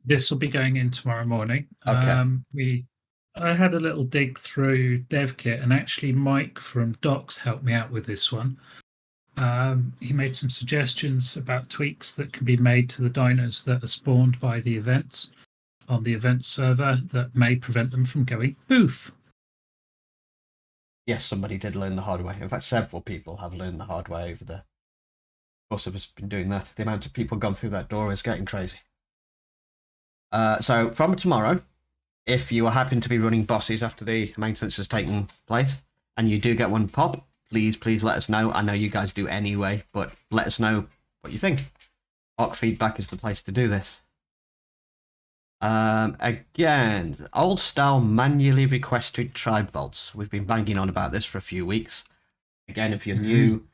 A: This will be going in tomorrow morning.
B: Okay.
A: I had a little dig through DevKit, and actually Mike from Docs helped me out with this one. He made some suggestions about tweaks that can be made to the dinos that are spawned by the events on the event server that may prevent them from going poof.
B: Yes, somebody did learn the hard way. In fact, several people have learned the hard way over the course of us been doing that. The amount of people gone through that door is getting crazy. So from tomorrow, if you happen to be running bosses after the maintenance has taken place, and you do get one pop, please let us know. I know you guys do anyway, but let us know what you think. Ark feedback is the place to do this. Again, old style manually requested tribe vaults. We've been banging on about this for a few weeks. Again, if you're new,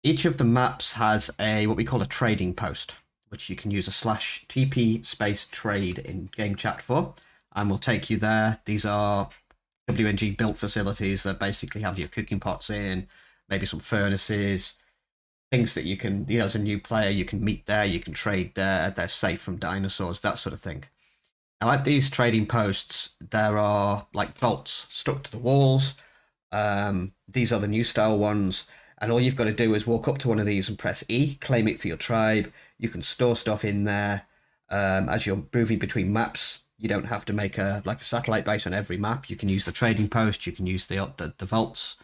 B: each of the maps has what we call a trading post, which you can use a /TP space trade in game chat for. and we'll take you there. These are WNG built facilities that basically have your cooking pots in, maybe some furnaces, things that you can, as a new player, you can meet there, you can trade there, they're safe from dinosaurs, that sort of thing. Now, at these trading posts, there are like vaults stuck to the walls. These are the new style ones, and all you've got to do is walk up to one of these and press E, claim it for your tribe. You can store stuff in there. As you're moving between maps, you don't have to make a satellite base on every map. You can use the trading post. You can use the vaults.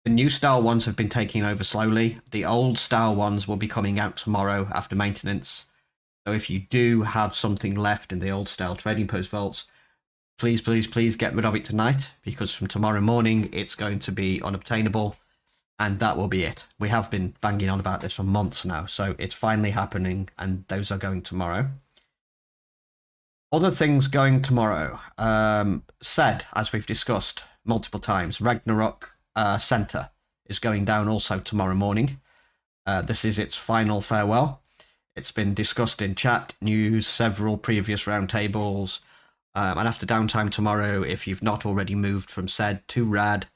B: The new style ones have been taking over slowly. The old style ones will be coming out tomorrow after maintenance. So if you do have something left in the old style trading post vaults, please, please, please get rid of it tonight, because from tomorrow morning it's going to be unobtainable, and that will be it. We have been banging on about this for months now, so it's finally happening, and those are going tomorrow. Other things going tomorrow. Said, as we've discussed multiple times, Ragnarok Center is going down also tomorrow morning. This is its final farewell. It's been discussed in chat, news, several previous roundtables, and after downtime tomorrow, if you've not already moved from Said to Rad,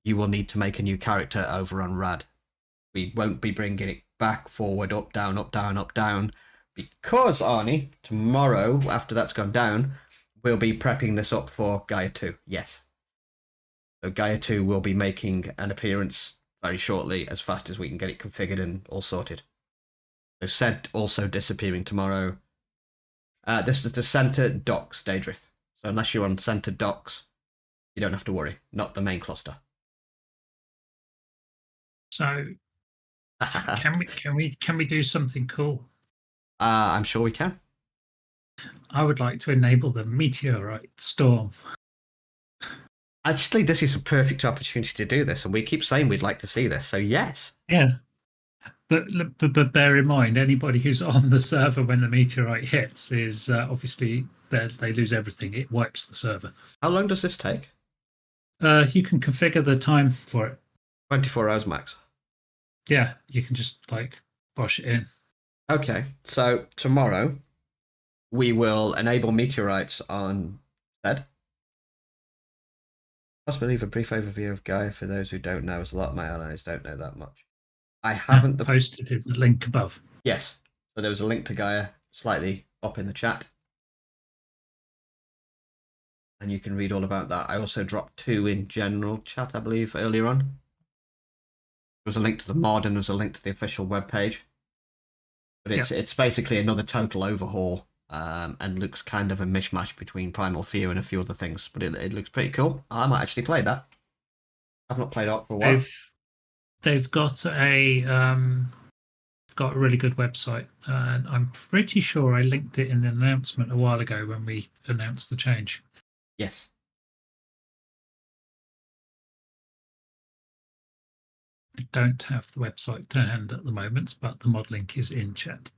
B: you will need to make a new character over on Rad. We won't be bringing it back, forward, up, down, up, down, up, down, because, Arnie, tomorrow, after that's gone down, we'll be prepping this up for Gaia 2. Yes. So Gaia 2 will be making an appearance very shortly, as fast as we can get it configured and all sorted. So Said also disappearing tomorrow. This is the center docks, Daedrith. So unless you're on center docks, you don't have to worry. Not the main cluster.
A: So can we do something cool?
B: I'm sure we can.
A: I would like to enable the meteorite storm.
B: Actually, this is a perfect opportunity to do this, and we keep saying we'd like to see this. So yes.
A: Yeah. But bear in mind, anybody who's on the server when the meteorite hits is obviously they lose everything. It wipes the server.
B: How long does this take?
A: You can configure the time for it.
B: 24 hours max.
A: Yeah, you can just bosh it in.
B: Okay, so tomorrow we will enable meteorites on Said. Possibly leave a brief overview of Gaia for those who don't know, as a lot of my allies don't know that much. I haven't
A: posted the link above.
B: Yes, so there was a link to Gaia slightly up in the chat, and you can read all about that. I also dropped 2 in general chat, I believe, earlier on. There was a link to the mod and there's a link to the official webpage. But it's basically another total overhaul, and looks kind of a mishmash between Primal Fear and a few other things. But it looks pretty cool. I might actually play that. I've not played Ark for a while.
A: They've got a really good website, and I'm pretty sure I linked it in the announcement a while ago when we announced the change.
B: Yes.
A: I don't have the website to hand at the moment, but the mod link is in chat.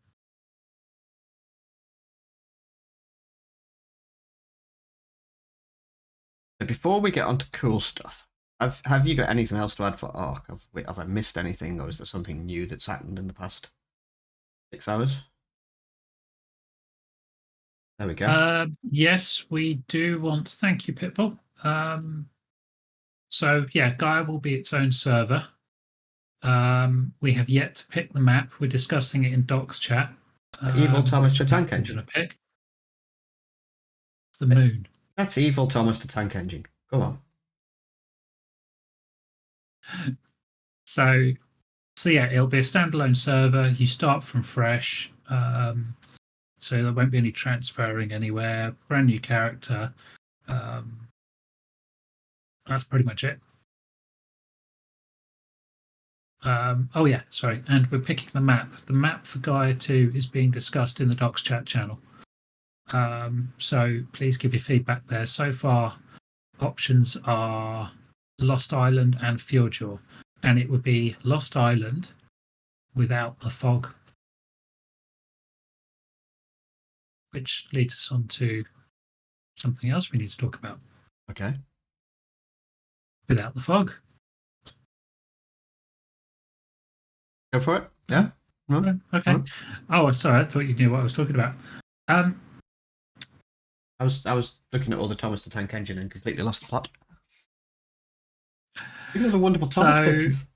B: So before we get on to cool stuff, have you got anything else to add for Ark? Have I missed anything, or is there something new that's happened in the past 6 hours? There we go.
A: Yes, we do want. Thank you, Pitbull. So yeah, Gaia will be its own server. We have yet to pick the map. We're discussing it in Doc's chat.
B: Evil Thomas the Tank Engine.
A: Pick. It's the moon.
B: That's Evil Thomas the Tank Engine. Go on.
A: So yeah, it'll be a standalone server. You start from fresh. So there won't be any transferring anywhere. Brand new character. That's pretty much it. Oh yeah, sorry. And we're picking the map. The map for Gaia 2 is being discussed in the Docs chat channel. So please give your feedback there. So far, options are Lost Island and Fjordjaw. And it would be Lost Island without the fog. Which leads us on to something else we need to talk about.
B: Okay.
A: Without the fog.
B: Go for it. Yeah.
A: Okay. Oh, sorry. I thought you knew what I was talking about.
B: I was looking at all the Thomas the Tank Engine and completely lost the plot. Look at the wonderful Thomas
A: So
B: pictures.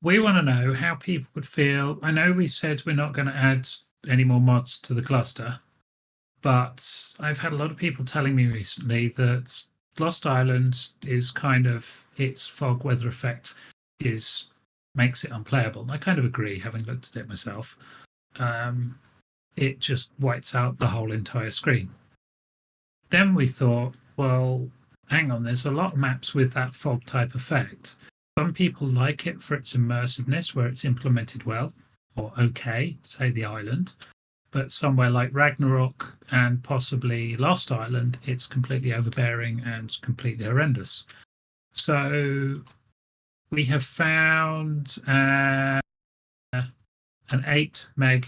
A: we want to know how people would feel. I know we said we're not going to add any more mods to the cluster, but I've had a lot of people telling me recently that Lost Island is kind of its fog weather effect makes it unplayable. And I kind of agree, having looked at it myself. It just whites out the whole entire screen. Then we thought, well, hang on, there's a lot of maps with that fog type effect. Some people like it for its immersiveness, where it's implemented well or okay, say the island. But somewhere like Ragnarok and possibly Lost Island, it's completely overbearing and completely horrendous. So we have found an 8 meg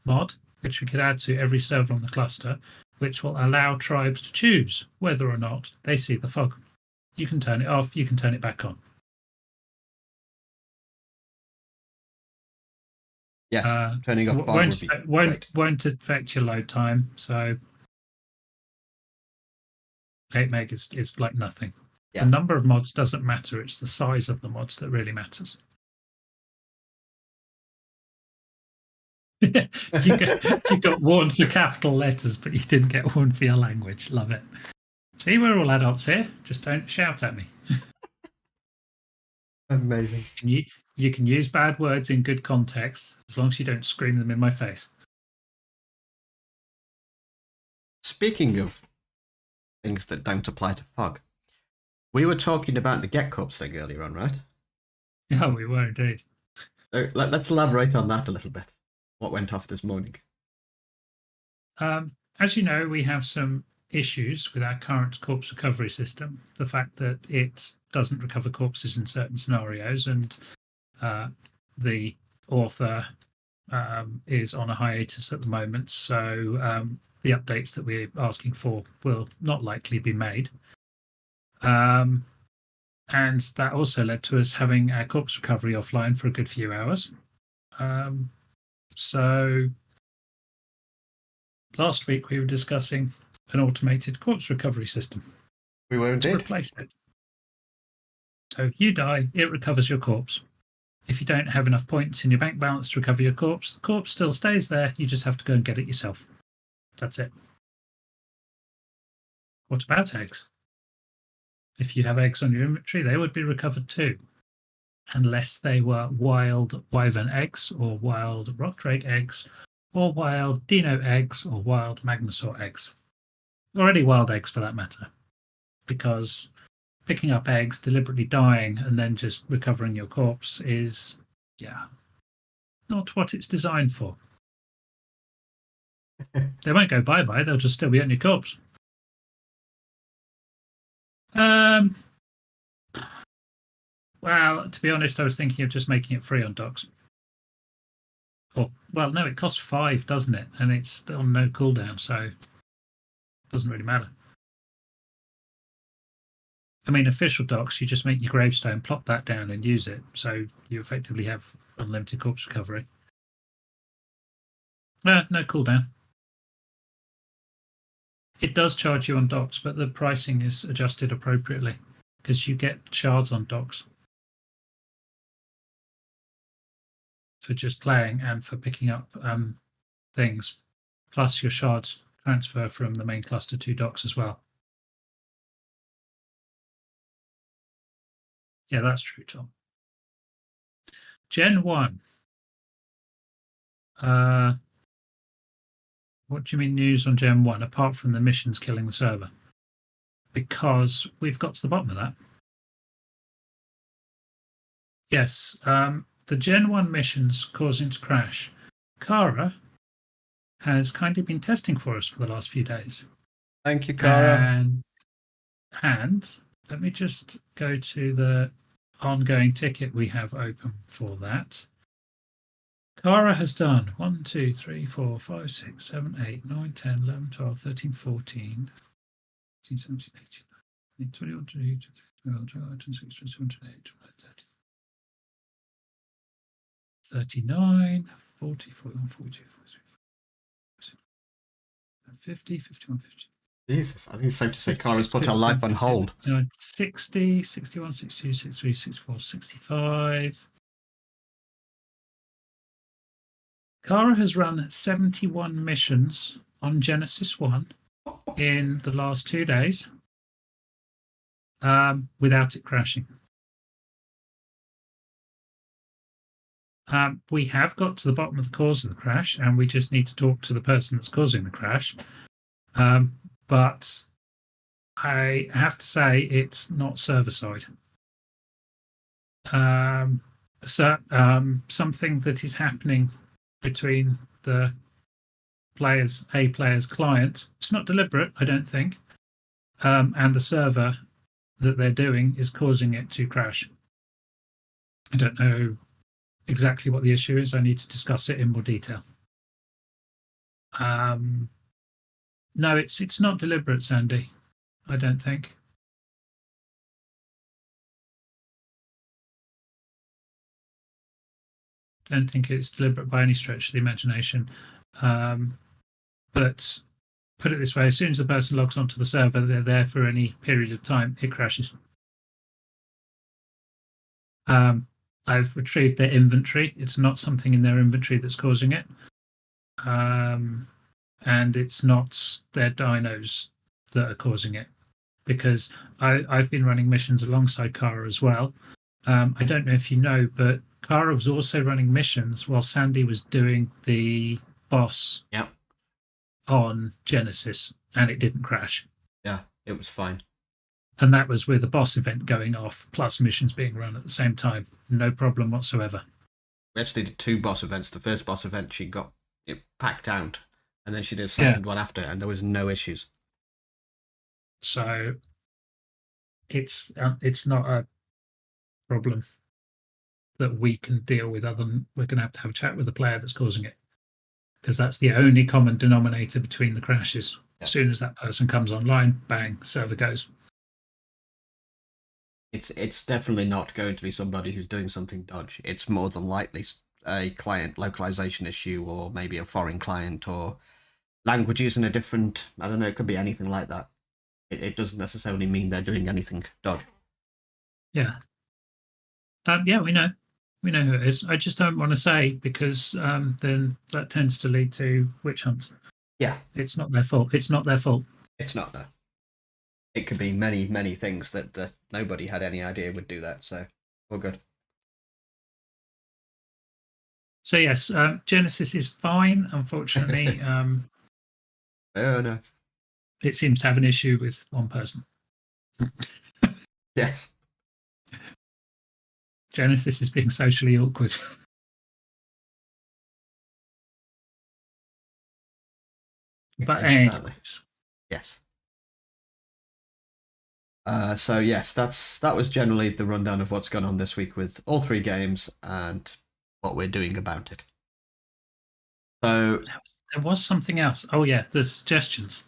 A: mod, which we could add to every server on the cluster, which will allow tribes to choose whether or not they see the fog. You can turn it off, you can turn it back on.
B: Yes, turning off fog would be great.
A: Won't affect your load time, so 8 meg is like nothing.
B: Yeah.
A: The number of mods doesn't matter, it's the size of the mods that really matters. you got warned for capital letters, but you didn't get warned for your language. Love it. See, we're all adults here. Just don't shout at me.
B: Amazing.
A: You can use bad words in good context, as long as you don't scream them in my face.
B: Speaking of things that don't apply to fog, we were talking about the Get Corps thing earlier on, right?
A: Yeah, we were indeed.
B: So let's elaborate on that a little bit. What went off this morning?
A: As you know, we have some issues with our current corpse recovery system. The fact that it doesn't recover corpses in certain scenarios, and the author is on a hiatus at the moment, so the updates that we're asking for will not likely be made. And that also led to us having our corpse recovery offline for a good few hours. So last week we were discussing an automated corpse recovery system.
B: We were indeed.
A: To replace it. So you die, it recovers your corpse. If you don't have enough points in your bank balance to recover your corpse, the corpse still stays there. You just have to go and get it yourself. That's it. What about eggs? If you have eggs on your inventory, they would be recovered too. Unless they were wild wyvern eggs, or wild rock drake eggs, or wild dino eggs, or wild magnosaur eggs. Or any wild eggs for that matter. Because picking up eggs, deliberately dying, and then just recovering your corpse is, not what it's designed for. They won't go bye-bye, they'll just still be on your corpse. Well, to be honest, I was thinking of just making it free on docks. Well, no, it costs 5, doesn't it? And it's still no cooldown, so it doesn't really matter. I mean, official docks, you just make your gravestone, plop that down and use it. So you effectively have unlimited corpse recovery. No cooldown. It does charge you on docks, but the pricing is adjusted appropriately because you get shards on docks for just playing and for picking up things. Plus your shards transfer from the main cluster to docks as well. Yeah, that's true, Tom. Gen 1. What do you mean news on Gen 1, apart from the missions killing the server? Because we've got to the bottom of that. Yes, the Gen 1 missions causing to crash. Kara has kindly been testing for us for the last few days.
B: Thank you, Kara.
A: And let me just go to the ongoing ticket we have open for that. Kara has done 1, 2, 3, 4, 5, 6, 7, 8, 9, 10, 11, 12, 13, 14, 15, 17, 18, 21, 22, 23, 26, 27, 28, 39, 40, 41, 42, 43, 50, 51, 50.
B: Jesus, I think it's safe to say
A: 56,
B: Cara's put her life on
A: 57,
B: hold.
A: 60, 61, 62, 63, 64, 65. Cara has run 71 missions on Genesis 1 in the last 2 days without it crashing. We have got to the bottom of the cause of the crash, and we just need to talk to the person that's causing the crash. But I have to say it's not server side. Something that is happening between the player's client. It's not deliberate, I don't think, and the server that they're doing is causing it to crash. I don't know exactly what the issue is. I need to discuss it in more detail. No, it's not deliberate, Sandy. I don't think. Don't think it's deliberate by any stretch of the imagination. But put it this way: as soon as the person logs onto the server, they're there for any period of time, it crashes. I've retrieved their inventory. It's not something in their inventory that's causing it. And it's not their dinos that are causing it, because I've been running missions alongside Cara as well. I don't know if you know, but Cara was also running missions while Sandy was doing the boss on Genesis, and it didn't crash.
B: Yeah, it was fine.
A: And that was with a boss event going off, plus missions being run at the same time. No problem whatsoever.
B: We actually did 2 boss events. The first boss event, she got it packed out, and then she did a second one after, and there was no issues.
A: So it's not a problem that we can deal with. Other than we're going to have a chat with the player that's causing it, because that's the only common denominator between the crashes. As soon as that person comes online, bang, server goes.
B: It's definitely not going to be somebody who's doing something dodgy. It's more than likely a client localization issue, or maybe a foreign client, or language using a different, I don't know, it could be anything like that. It doesn't necessarily mean they're doing anything dodgy.
A: Yeah. Yeah, we know who it is. I just don't want to say, because then that tends to lead to witch hunts.
B: Yeah.
A: It's not their fault. It's not their fault.
B: It's not, though. It could be many, many things that nobody had any idea would do that, so all good.
A: So yes, Genesis is fine. Unfortunately,
B: oh no,
A: it seems to have an issue with one person.
B: Yes,
A: Genesis is being socially awkward. But anyways,
B: yes. So yes, that was generally the rundown of what's gone on this week with all 3 games and what we're doing about it. So
A: there was something else. Oh yeah, the suggestions.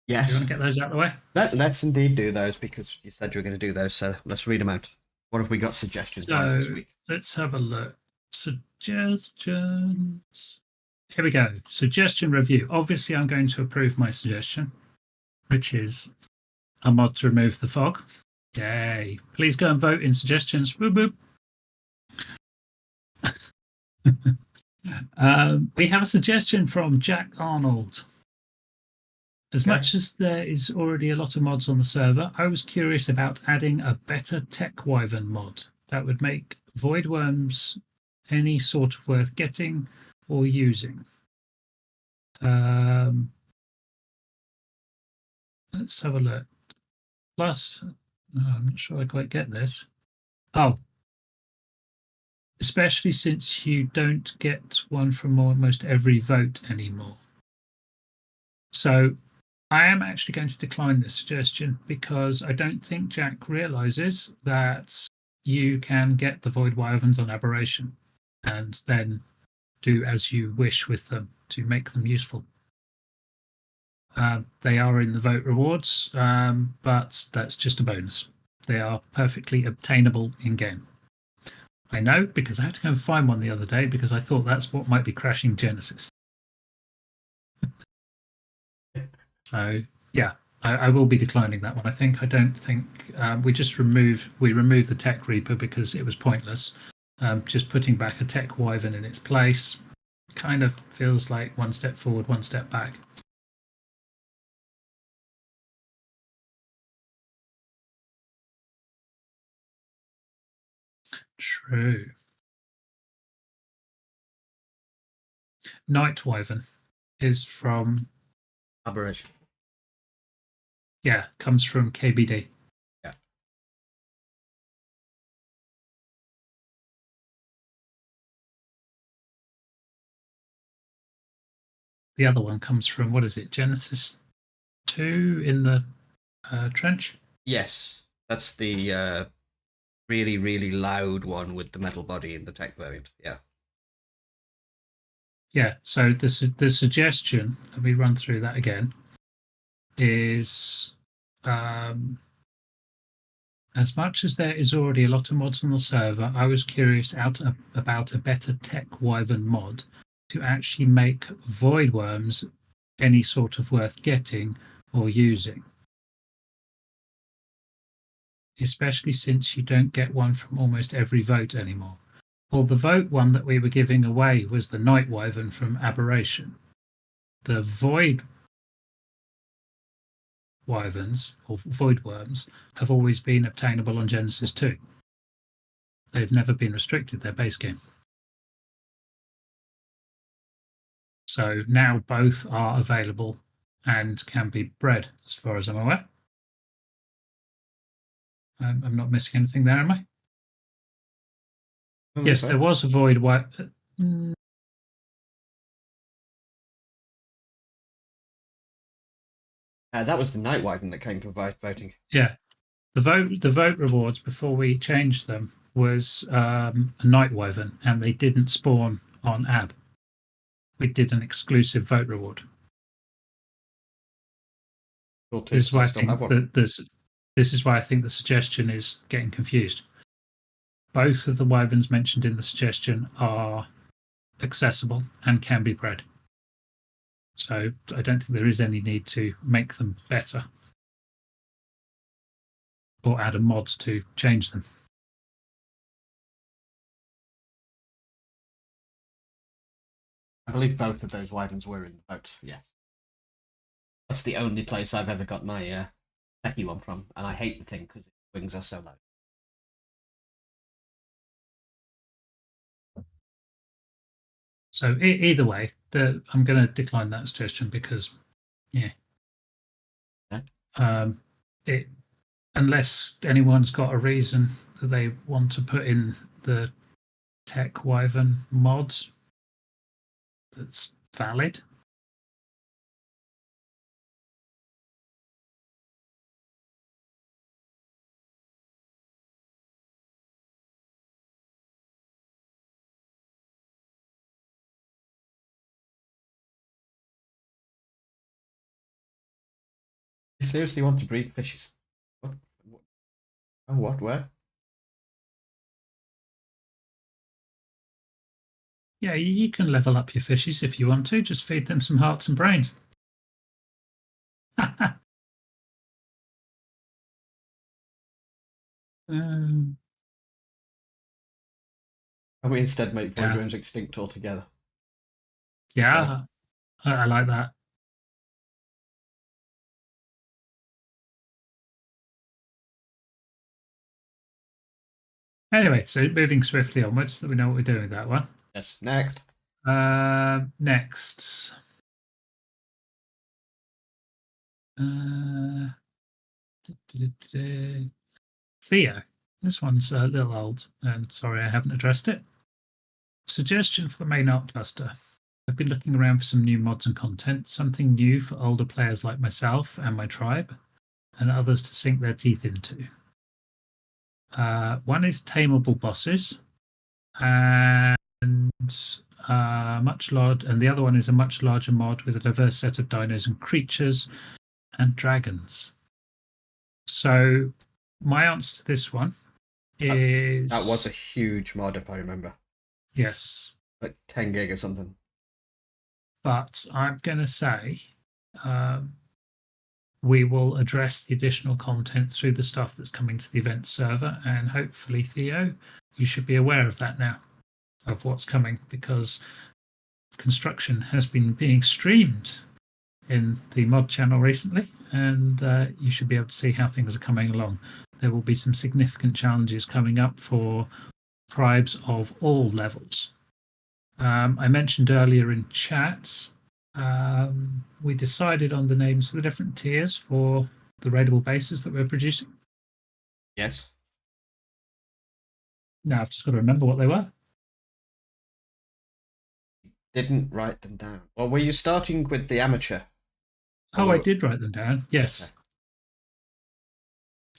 B: Yes.
A: Do you want to get those out of the way?
B: Let's indeed do those, because you said you were going to do those. So let's read them out. What have we got suggestions wise this week?
A: Let's have a look. Suggestions. Here we go. Suggestion review. Obviously, I'm going to approve my suggestion, which is a mod to remove the fog. Yay. Please go and vote in suggestions. Boop, boop. We have a suggestion from Jack Arnold. As much as there is already a lot of mods on the server, I was curious about adding a better Tech Wyvern mod that would make Void Worms any sort of worth getting or using. Let's have a look. Plus, I'm not sure I quite get this. Oh, especially since you don't get one from almost every vote anymore. So I am actually going to decline this suggestion, because I don't think Jack realizes that you can get the Void Wyverns on Aberration and then do as you wish with them to make them useful. They are in the vote rewards, but that's just a bonus. They are perfectly obtainable in-game. I know, because I had to go and find one the other day, because I thought that's what might be crashing Genesis. So yeah, I will be declining that one. I don't think we removed the tech reaper because it was pointless. Just putting back a tech wyvern in its place kind of feels like one step forward, one step back. True. Night wyvern is from
B: Aberration.
A: Yeah, comes from KBD.
B: Yeah.
A: The other one comes from, what is it, Genesis 2 in the trench?
B: Yes, that's the really, really loud one with the metal body in the tech variant. Yeah.
A: Yeah, so the suggestion, let me run through that again, is as much as there is already a lot of mods on the server, I was curious about a better tech wyvern mod to actually make void worms any sort of worth getting or using. Especially since you don't get one from almost every vote anymore. Well, the vote one that we were giving away was the Night Wyvern from Aberration. The Void Wyverns, or Void Worms, have always been obtainable on Genesis 2. They've never been restricted, their base game. So now both are available and can be bred, as far as I'm aware. I'm not missing anything there, am I? Yes, there was a Void Wyvern.
B: That was the Night Wyvern that came to voting.
A: Yeah, the vote rewards before we changed them was a Night Wyvern, and they didn't spawn on AB. We did an exclusive vote reward. This is why I think that this is why I think the suggestion is getting confused. Both of the wyverns mentioned in the suggestion are accessible and can be bred. So I don't think there is any need to make them better or add a mod to change them.
B: I believe both of those wyverns were in the vote, yes. That's the only place I've ever got my techie one from, and I hate the thing because its wings are so low.
A: So either way, I'm going to decline that suggestion because, yeah. Unless anyone's got a reason that they want to put in the tech wyvern mod that's valid.
B: You seriously want to breed fishes? What? Oh, what? Where?
A: Yeah, you can level up your fishes if you want to. Just feed them some hearts and brains.
B: And we instead make void worms extinct altogether.
A: Yeah, I like that. Anyway, so moving swiftly onwards, so that we know what we're doing with that one.
B: Yes, next.
A: Next. Theo. This one's a little old, and sorry I haven't addressed it. Suggestion for the main art cluster. I've been looking around for some new mods and content, something new for older players like myself and my tribe, and others to sink their teeth into. One is tameable bosses, and and the other one is a much larger mod with a diverse set of dinos and creatures and dragons. So my answer to this one is
B: that was a huge mod, if I remember.
A: Yes,
B: like 10 gig or something.
A: But I'm going to say we will address the additional content through the stuff that's coming to the event server, and hopefully, Theo, you should be aware of that now, of what's coming, because construction has been being streamed in the mod channel recently, and you should be able to see how things are coming along. There will be some significant challenges coming up for tribes of all levels. I mentioned earlier in chat, we decided on the names for the different tiers for the raidable bases that we're producing.
B: Yes.
A: Now I've just got to remember what they were.
B: Didn't write them down. Well, were you starting with the amateur?
A: Oh, I did write them down. Yes.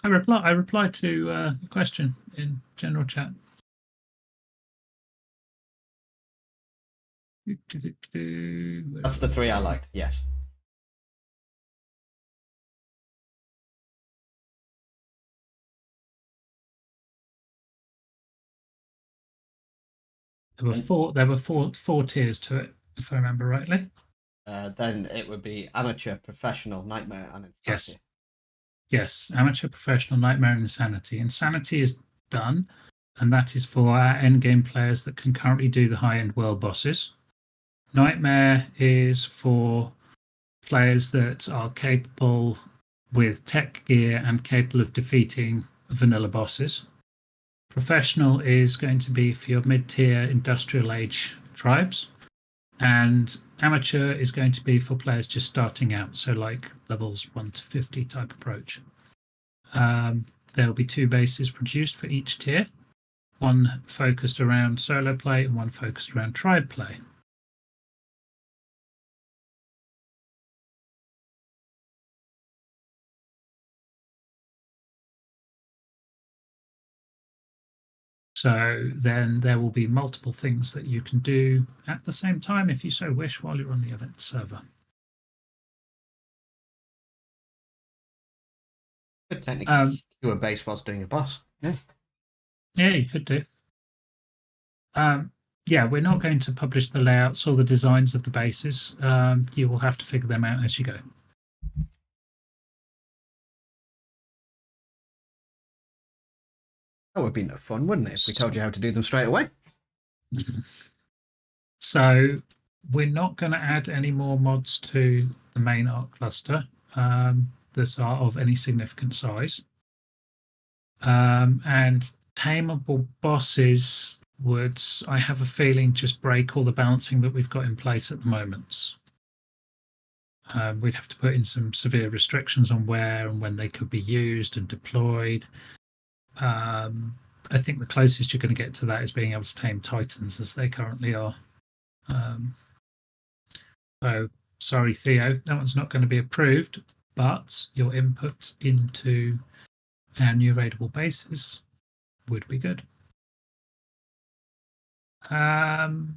A: Okay. I replied to a question in general chat.
B: That's the three I liked. Yes.
A: There were four tiers to it, if I remember rightly.
B: Then it would be amateur, professional, nightmare, and insanity.
A: Yes. Amateur, professional, nightmare, and insanity. Insanity is done, and that is for our endgame players that can currently do the high-end world bosses. Nightmare is for players that are capable with tech gear and capable of defeating vanilla bosses. Professional is going to be for your mid-tier industrial age tribes, and amateur is going to be for players just starting out, so like levels 1 to 50 type approach. There will be 2 bases produced for each tier, one focused around solo play and one focused around tribe play. So then there will be multiple things that you can do at the same time if you so wish while you're on the event server.
B: Could technically do a base whilst doing a boss. Yeah.
A: Yeah, you could do. Yeah, we're not going to publish the layouts or the designs of the bases. You will have to figure them out as you go.
B: That would be no fun, wouldn't it, if we told you how to do them straight away?
A: So we're not going to add any more mods to the main art cluster that are of any significant size. And tameable bosses would, I have a feeling, just break all the balancing that we've got in place at the moment. We'd have to put in some severe restrictions on where and when they could be used and deployed. I think the closest you're going to get to that is being able to tame Titans as they currently are. So sorry, Theo, that one's not going to be approved, but your input into our new raidable bases would be good. And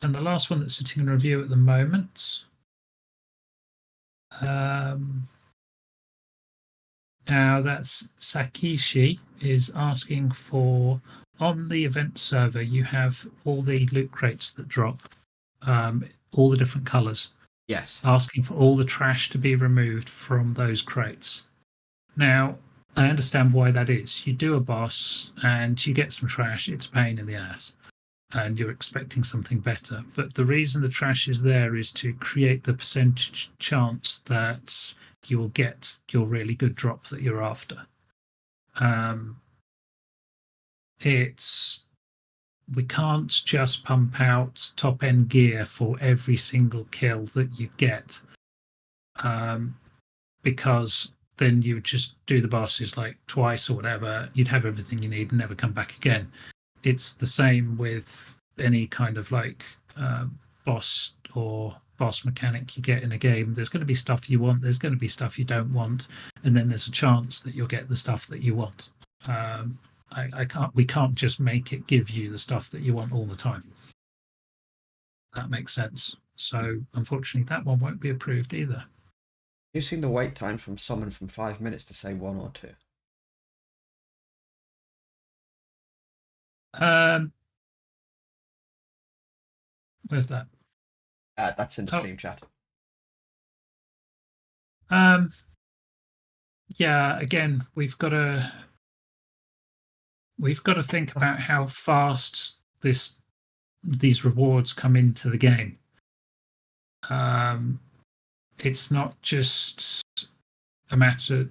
A: the last one that's sitting in review at the moment. Now that's Sakishi is asking for, on the event server, you have all the loot crates that drop, all the different colors.
B: Yes.
A: Asking for all the trash to be removed from those crates. Now, I understand why that is. You do a boss and you get some trash, it's a pain in the ass, and you're expecting something better. But the reason the trash is there is to create the percentage chance that you will get your really good drop that you're after. We can't just pump out top end gear for every single kill that you get, because then you would just do the bosses like twice or whatever. You'd have everything you need and never come back again. It's the same with any kind of like boss or boss mechanic you get in a game. There's going to be stuff you want, there's going to be stuff you don't want, and then there's a chance that you'll get the stuff that you want. We can't just make it give you the stuff that you want all the time. That makes sense. So unfortunately that one won't be approved either.
B: You've seen the wait time from summon from 5 minutes to say 1 or 2.
A: Where's that?
B: That's in the stream chat.
A: Yeah, again, we've got to think about how fast these rewards come into the game. It's not just a matter,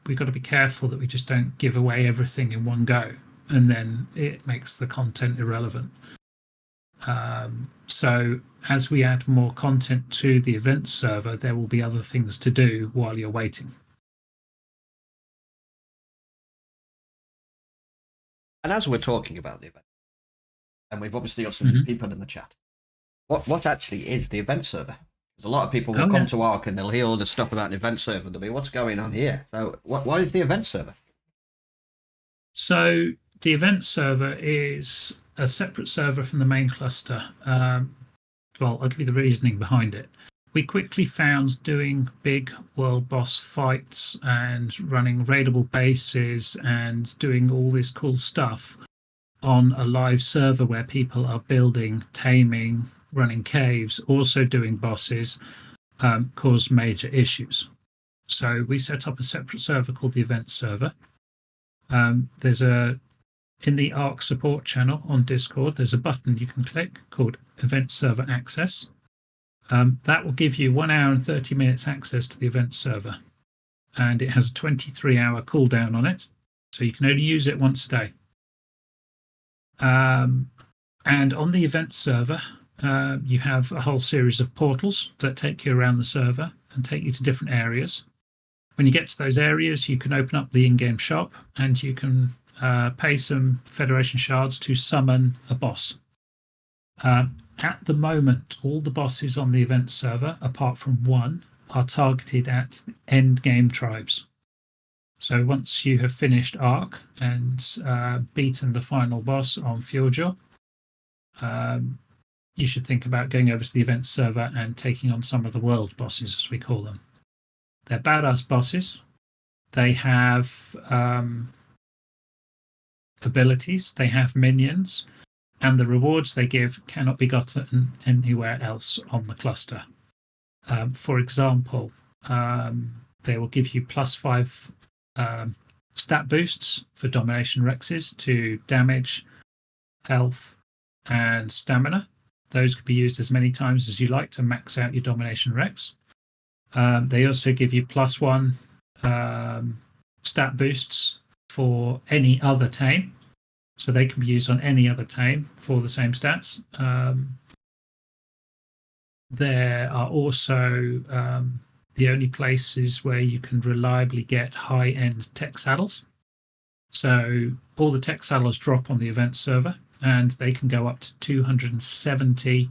A: we've got to be careful that we just don't give away everything in one go, and then it makes the content irrelevant. So as we add more content to the event server, there will be other things to do while you're waiting.
B: And as we're talking about the event, and we've obviously got some new people in the chat, what actually is the event server? Because a lot of people will come to Ark and they'll hear all this stuff about an event server. They'll be, what's going on here? So what is the event server?
A: So the event server is a separate server from the main cluster. Well, I'll give you the reasoning behind it. We quickly found doing big world boss fights and running raidable bases and doing all this cool stuff on a live server where people are building, taming, running caves, also doing bosses, caused major issues. So we set up a separate server called the event server. There's in the Ark support channel on Discord, there's a button you can click called Event Server Access. That will give you 1 hour and 30 minutes access to the event server. And it has a 23-hour cooldown on it, so you can only use it once a day. And on the event server, you have a whole series of portals that take you around the server and take you to different areas. When you get to those areas, you can open up the in-game shop and you can pay some Federation shards to summon a boss. At the moment, all the bosses on the event server, apart from one, are targeted at end game tribes. So once you have finished Ark and beaten the final boss on Fjordjaw, you should think about going over to the event server and taking on some of the world bosses, as we call them. They're badass bosses. They have abilities, they have minions, and the rewards they give cannot be gotten anywhere else on the cluster. For example, they will give you +5 stat boosts for Domination Rexes to damage, health, and stamina. Those could be used as many times as you like to max out your Domination Rex. They also give you +1 stat boosts for any other tame. So they can be used on any other tame for the same stats. There are also the only places where you can reliably get high-end tech saddles. So all the tech saddles drop on the event server, and they can go up to 270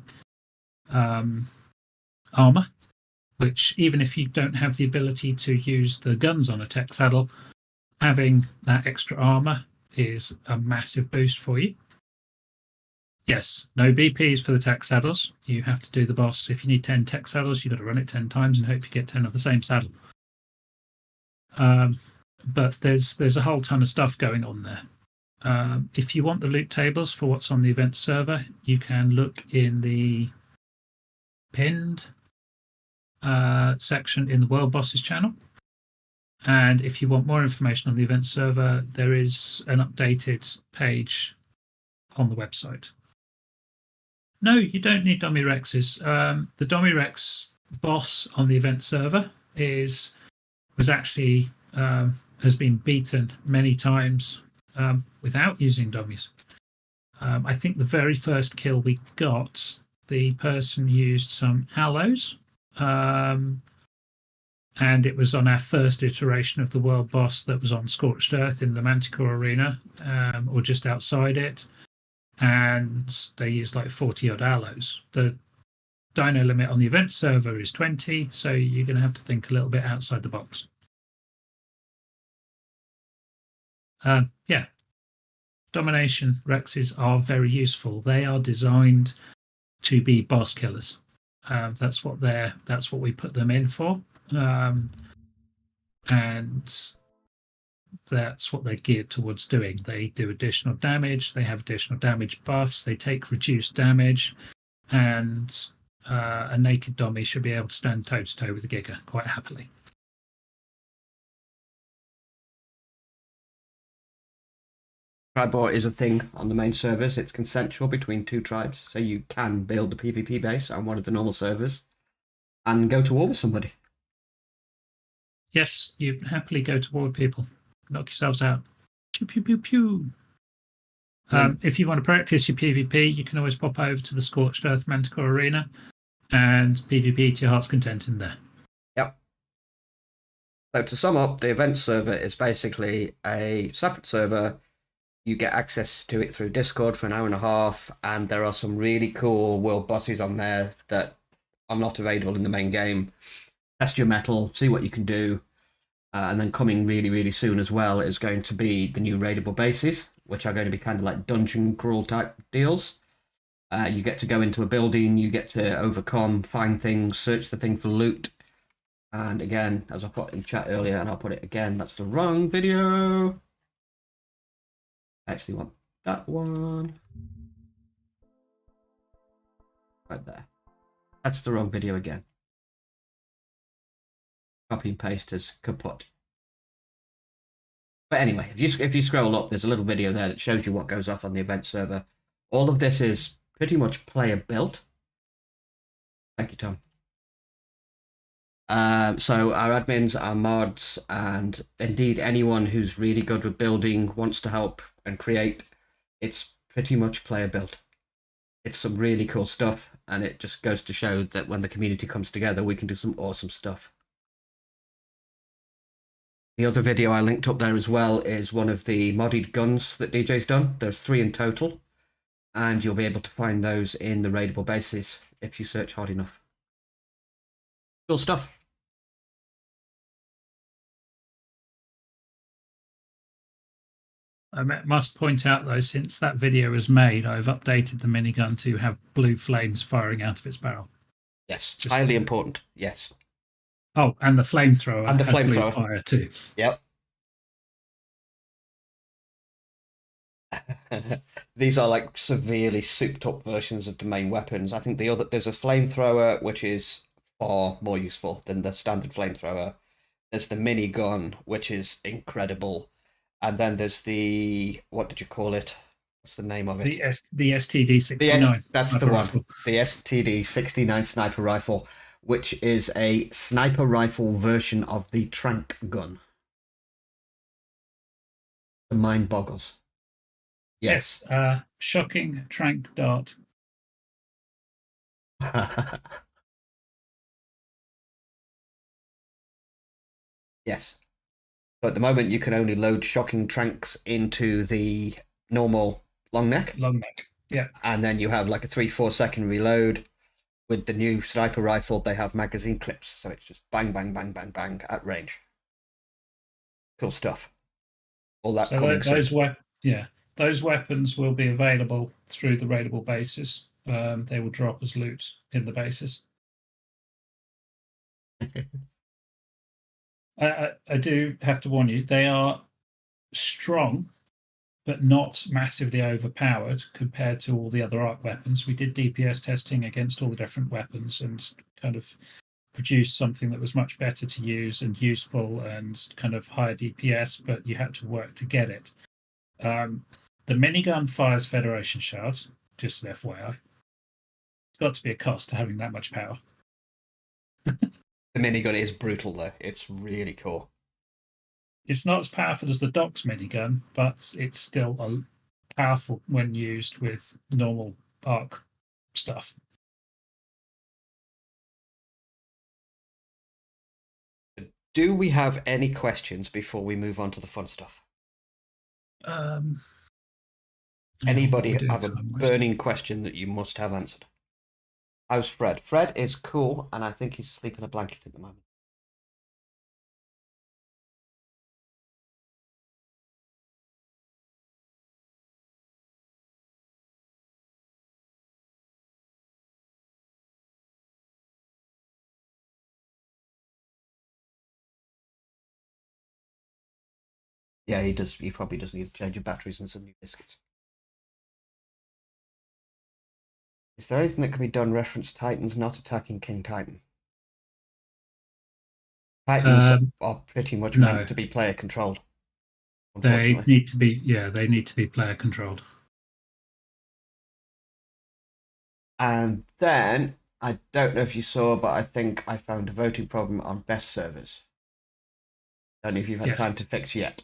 A: armor, which even if you don't have the ability to use the guns on a tech saddle, having that extra armor is a massive boost for you. Yes, no BPs for the tech saddles. You have to do the boss. If you need 10 tech saddles, you've got to run it 10 times and hope you get 10 of the same saddle. But there's a whole ton of stuff going on there. If you want the loot tables for what's on the event server, you can look in the pinned section in the World Bosses channel. And if you want more information on the event server, there is an updated page on the website. No, you don't need Dummy Rexes. The Dummy Rex boss on the event server has been beaten many times without using dummies. I think the very first kill we got, the person used some aloes, and it was on our first iteration of the world boss that was on Scorched Earth in the Manticore Arena, or just outside it, and they used like 40-odd aloes. The dino limit on the event server is 20, so you're going to have to think a little bit outside the box. Yeah, Domination Rexes are very useful. They are designed to be boss killers. That's what we put them in for. And that's what they're geared towards doing. They do additional damage, they have additional damage buffs, they take reduced damage, and a naked dummy should be able to stand toe to toe with a Giga quite happily.
B: tribe war is a thing on the main servers. It's consensual between two tribes, so you can build a PvP base on one of the normal servers and go to war with somebody.
A: Yes, you happily go to war with people. Knock yourselves out. Pew, pew, pew, pew. If you want to practice your PvP, you can always pop over to the Scorched Earth Manticore Arena and PvP to your heart's content in there.
B: Yep. So to sum up, the event server is basically a separate server. You get access to it through Discord for an hour and a half, and there are some really cool world bosses on there that are not available in the main game. Test your mettle, see what you can do. And then coming really, really soon as well is going to be the new raidable bases, which are going to be kind of like dungeon crawl type deals. You get to go into a building, you get to overcome, find things, search the thing for loot. And again, as I put in chat earlier, and I'll put it again, that's the wrong video. I actually want that one. Right there. That's the wrong video again. Copy and paste as kaput. But anyway, if you scroll up, there's a little video there that shows you what goes off on the event server. All of this is pretty much player built. Thank you, Tom. So our admins, our mods, and indeed anyone who's really good with building, wants to help and create, it's pretty much player built. It's some really cool stuff, and it just goes to show that when the community comes together, we can do some awesome stuff. The other video I linked up there as well is one of the modded guns that DJ's done. There's 3 in total, and you'll be able to find those in the raidable bases if you search hard enough. Cool stuff.
A: I must point out, though, since that video was made, I've updated the minigun to have blue flames firing out of its barrel.
B: Yes, highly important. Yes.
A: Oh, and the flamethrower
B: and the
A: has
B: flamethrower
A: blue fire too.
B: Yep. These are like severely souped up versions of the main weapons. I think there's a flamethrower which is far more useful than the standard flamethrower. There's the minigun, which is incredible. And then there's the, what did you call it? What's the name of it?
A: The STD-69.
B: That's the one. The STD-69 sniper rifle, which is a sniper rifle version of the trank gun. The mind boggles.
A: Yes. Shocking trank dart.
B: Yes. So at the moment, you can only load shocking tranks into the normal long neck.
A: Long neck, yeah.
B: And then you have like a 3-4 second reload. With the new sniper rifle, they have magazine clips, so it's just bang, bang, bang, bang, bang at range. Cool stuff. All that.
A: So those weapons will be available through the raidable bases. They will drop as loot in the bases. I do have to warn you, they are strong, but not massively overpowered compared to all the other arc weapons. We did DPS testing against all the different weapons and kind of produced something that was much better to use and useful and kind of higher DPS, but you had to work to get it. The minigun fires Federation shards, just an FYI. It's got to be a cost to having that much power.
B: The minigun is brutal, though. It's really cool.
A: It's not as powerful as the Doc's minigun, but it's still powerful when used with normal arc stuff.
B: Do we have any questions before we move on to the fun stuff? Anybody have a burning question that you must have answered? How's Fred? Fred is cool, and I think he's asleep in a blanket at the moment. Yeah, he does. He probably does need to change your batteries and some new biscuits. Is there anything that can be done reference Titans not attacking King Titan? Titans are pretty much meant to be player controlled.
A: They
B: unfortunately.
A: need to be, they need to be player controlled.
B: And then I don't know if you saw, but I think I found a voting problem on best servers. Don't know if you've had
A: Yes,
B: time to fix yet.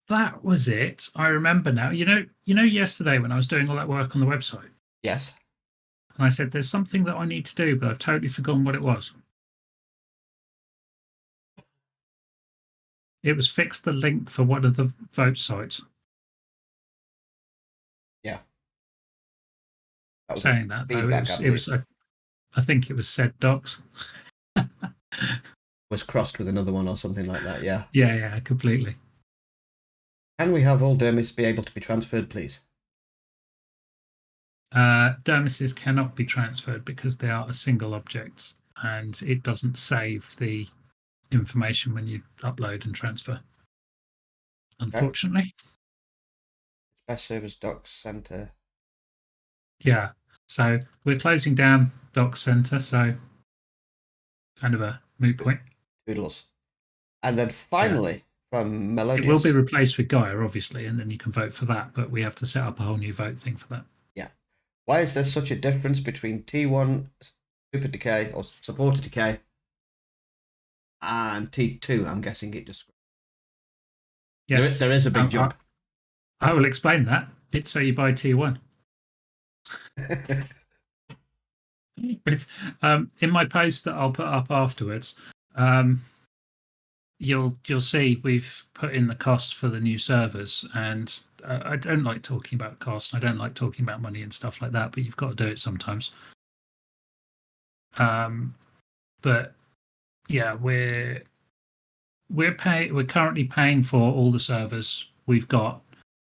A: that was it. I remember now. Yesterday when I was doing all that work on the website,
B: Yes.
A: and I said there's something that I need to do, but I've totally forgotten what it was. It was fix the link for one of the vote sites.
B: Yeah. That was a
A: Saying that though,
B: feedback, I
A: it was
B: believe.
A: I think it was said docs.
B: Was crossed with another one or something like that. Yeah.
A: Yeah, completely.
B: Can we have all dermis be able to be transferred, please?
A: Dermises cannot be transferred because they are a single object, and it doesn't save the information when you upload and transfer.
B: Okay.
A: Unfortunately,
B: Best servers docs center.
A: yeah. So we're closing down Doc Center, so kind of a moot point.
B: Toodles. And then
A: Yeah.
B: finally, from
A: It will be
B: Melodious.
A: replaced with Gaia, obviously, and then you can vote for that, but we have to set up a whole new vote thing for that.
B: Yeah. Why is there such a difference between T1 Super Decay or Supporter Decay and T2? I'm guessing it just. There
A: Yes,
B: is a big jump.
A: I will explain that. It's so you buy T1. In my post that I'll put up afterwards, you'll see we've put in the cost for the new servers, and I don't like talking about cost. I don't like talking about money and stuff like that, but you've got to do it sometimes. But yeah, we're currently paying for all the servers we've got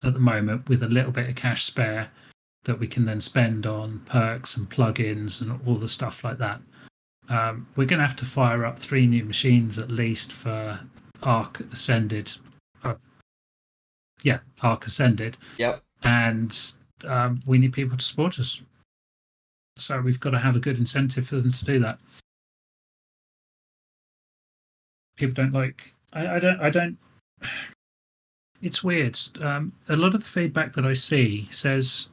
A: at the moment with a little bit of cash spare that we can then spend on perks and plugins and all the stuff like that. We're going to have to fire up 3 new machines at least for Arc Ascended. Arc Ascended.
B: Yep.
A: And we need people to support us. So we've got to have a good incentive for them to do that. People don't like. I don't. It's weird. A lot of the feedback that I see says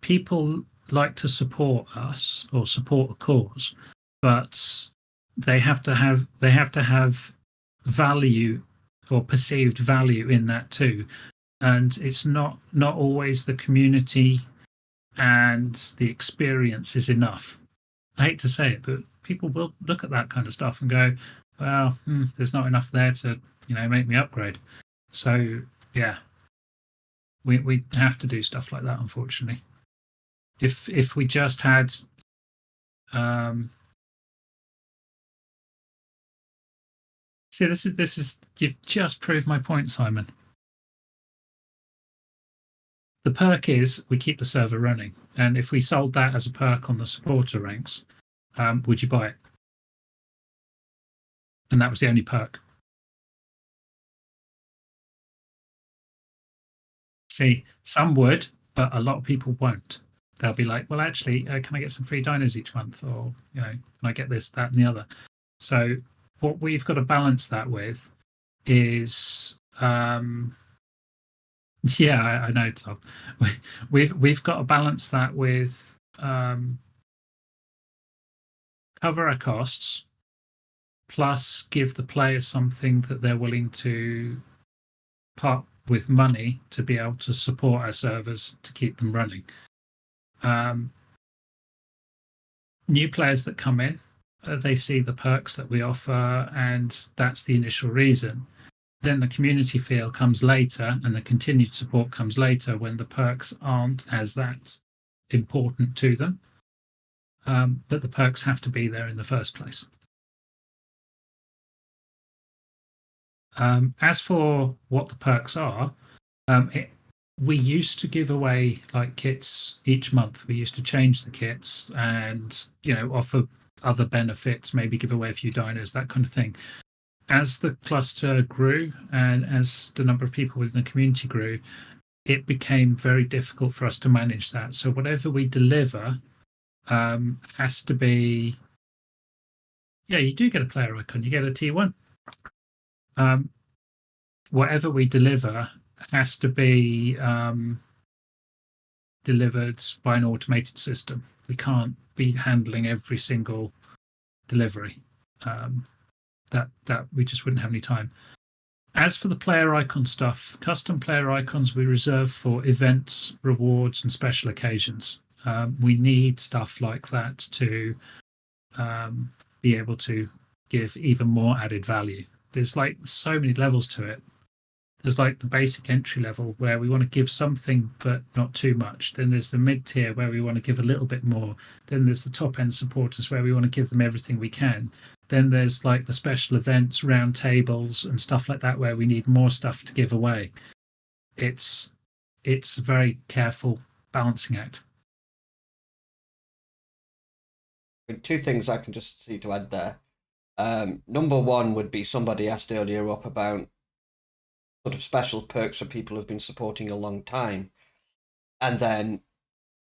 A: people like to support us or support a cause, but they have to have value or perceived value in that too, and it's not always the community and the experience is enough. I hate to say it, but people will look at that kind of stuff and go, well, there's not enough there to make me upgrade. So yeah, we have to do stuff like that, unfortunately. If we just had see, this is you've just proved my point, Simon. The perk is we keep the server running, and if we sold that as a perk on the supporter ranks, would you buy it? And that was the only perk. See, some would, but a lot of people won't. They'll be like, well, actually, can I get some free dinos each month? Or, can I get this, that, and the other? So what we've got to balance that with is, yeah, I know, Tom. We've got to balance that with cover our costs, plus give the players something that they're willing to part with money to be able to support our servers to keep them running. New players that come in, they see the perks that we offer, and that's the initial reason. Then the community feel comes later, and the continued support comes later when the perks aren't as that important to them. But the perks have to be there in the first place. As for what the perks are, we used to give away like kits each month. We used to change the kits and offer other benefits, maybe give away a few diners, that kind of thing. As the cluster grew and as the number of people within the community grew, it became very difficult for us to manage that. So whatever we deliver has to be. Yeah, you do get a player icon. You get a T1. whatever we deliver has to be delivered by an automated system. We can't be handling every single delivery. That we just wouldn't have any time. As for the player icon stuff, custom player icons we reserve for events, rewards, and special occasions. We need stuff like that to be able to give even more added value. There's like so many levels to it. There's like the basic entry level where we want to give something but not too much. Then there's the mid tier where we want to give a little bit more. Then there's the top end supporters where we want to give them everything we can. Then there's like the special events, round tables, and stuff like that where we need more stuff to give away. It's a very careful balancing act.
B: Two things I can just see to add there. Number one would be somebody asked earlier up about sort of special perks for people who've been supporting a long time, and then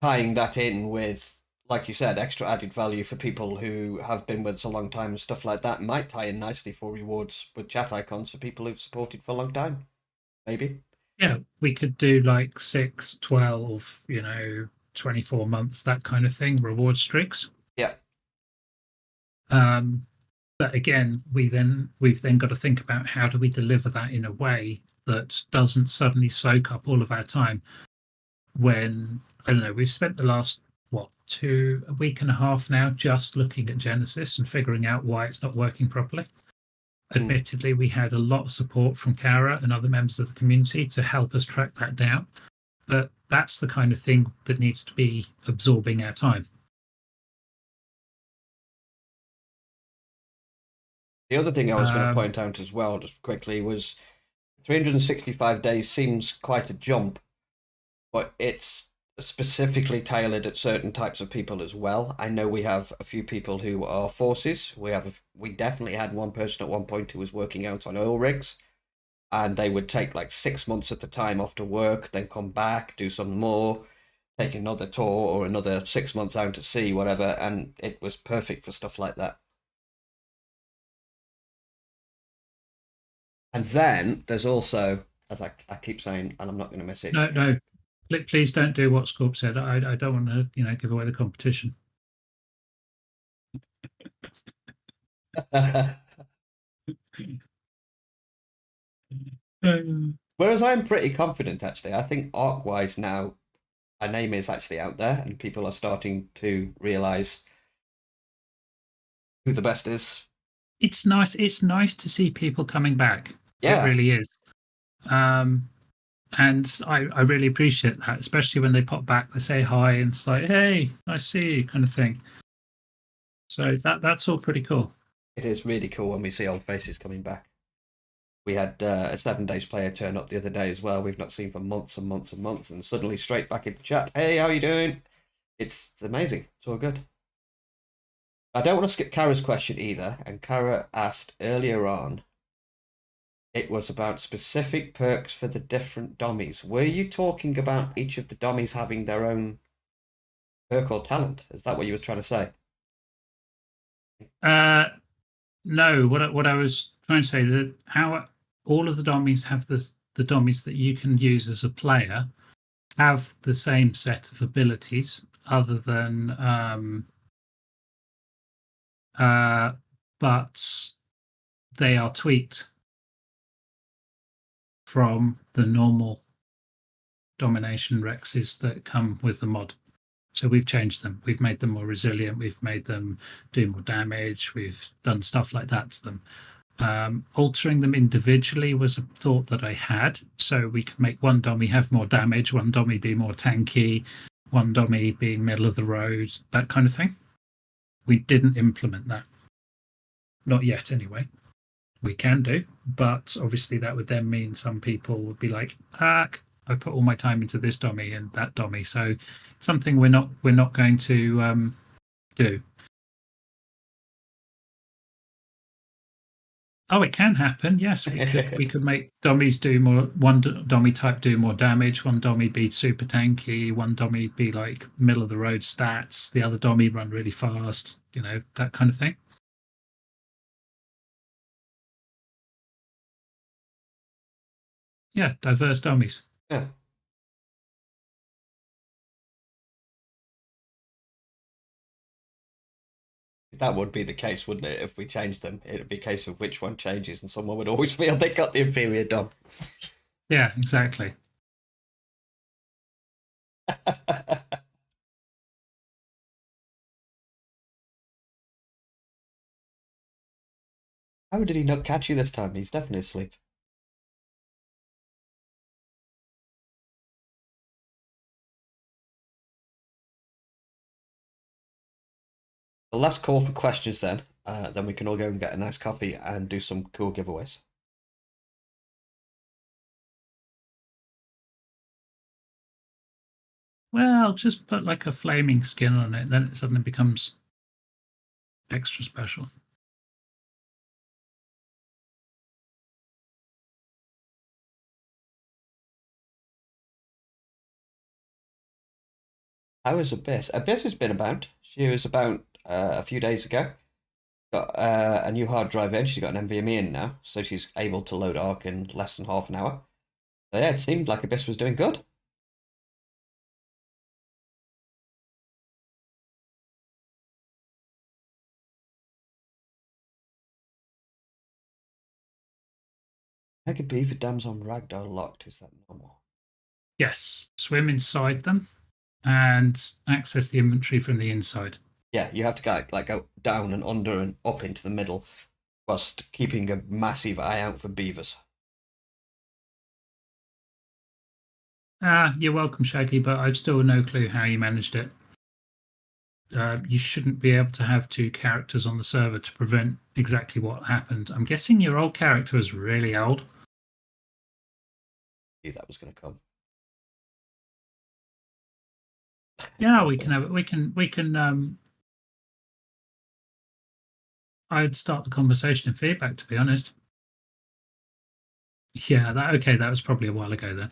B: tying that in with, like you said, extra added value for people who have been with us a long time and stuff like that might tie in nicely for rewards with chat icons for people who've supported for a long time. Maybe.
A: Yeah, we could do like 6, 12, 24 months, that kind of thing, reward streaks.
B: Yeah.
A: But again, we've then got to think about how do we deliver that in a way that doesn't suddenly soak up all of our time. When I don't know, we've spent the last a week and a half now just looking at Genesis and figuring out why it's not working properly. Admittedly, we had a lot of support from Kara and other members of the community to help us track that down. But that's the kind of thing that needs to be absorbing our time.
B: The other thing I was going to point out as well, just quickly, was 365 days seems quite a jump, but it's specifically tailored at certain types of people as well. I know we have a few people who are forces. We definitely had one person at one point who was working out on oil rigs, and they would take like 6 months at the time off to work, then come back, do some more, take another tour or another 6 months out to sea, whatever, and it was perfect for stuff like that. And then there's also, as I keep saying, and I'm not going to miss it.
A: No, please don't do what Scorp said. I don't want to, give away the competition.
B: Whereas I'm pretty confident, actually. I think arc-wise now, our name is actually out there, and people are starting to realise who the best is.
A: It's nice. It's nice to see people coming back.
B: Yeah.
A: It really is. And I really appreciate that, especially when they pop back, they say hi, and it's like, hey, I see you, kind of thing. So that's all pretty cool.
B: It is really cool when we see old faces coming back. We had a 7 Days player turn up the other day as well. We've not seen for months and months and months, and suddenly straight back into chat. Hey, how are you doing? It's amazing. It's all good. I don't want to skip Kara's question either. And Kara asked earlier on, it was about specific perks for the different dummies. Were you talking about each of the dummies having their own perk or talent? Is that what you were trying to say?
A: No, what I was trying to say, that how all of the dummies have the dummies that you can use as a player have the same set of abilities, other than but they are tweaked from the normal domination Rexes that come with the mod. So we've changed them. We've made them more resilient. We've made them do more damage. We've done stuff like that to them. Altering them individually was a thought that I had. So we could make one dummy have more damage, one dummy be more tanky, one dummy being middle of the road, that kind of thing. We didn't implement that. Not yet, anyway. We can do, but obviously that would then mean some people would be like, I put all my time into this dummy and that dummy, so it's something we're not going to do. Oh, it can happen. Yes, we could make dummies do more. One dummy type do more damage. One dummy be super tanky. One dummy be like middle of the road stats. The other dummy run really fast. That kind of thing. Yeah, diverse dummies.
B: Yeah. That would be the case, wouldn't it? If we changed them, it'd be a case of which one changes, and someone would always feel they got the inferior dom.
A: Yeah, exactly.
B: How did he not catch you this time? He's definitely asleep. The last call for questions then we can all go and get a nice coffee and do some cool giveaways.
A: Well, just put like a flaming skin on it, then it suddenly becomes extra special.
B: How is Abyss? Abyss has been about. She was about a few days ago. Got a new hard drive in. She's got an NVMe in now, so she's able to load Arc in less than half an hour. So yeah, it seemed like Abyss was doing good. Mega Beaver dams on Ragdoll locked. Is that normal?
A: Yes, swim inside them and access the inventory from the inside.
B: Yeah, you have to go down and under and up into the middle, whilst keeping a massive eye out for beavers.
A: You're welcome, Shaggy, but I've still no clue how you managed it. You shouldn't be able to have two characters on the server to prevent exactly what happened. I'm guessing your old character was really old.
B: Knew that was going to come.
A: Yeah, we can have it. We can. I'd start the conversation in feedback, to be honest. Yeah, that was probably a while ago then.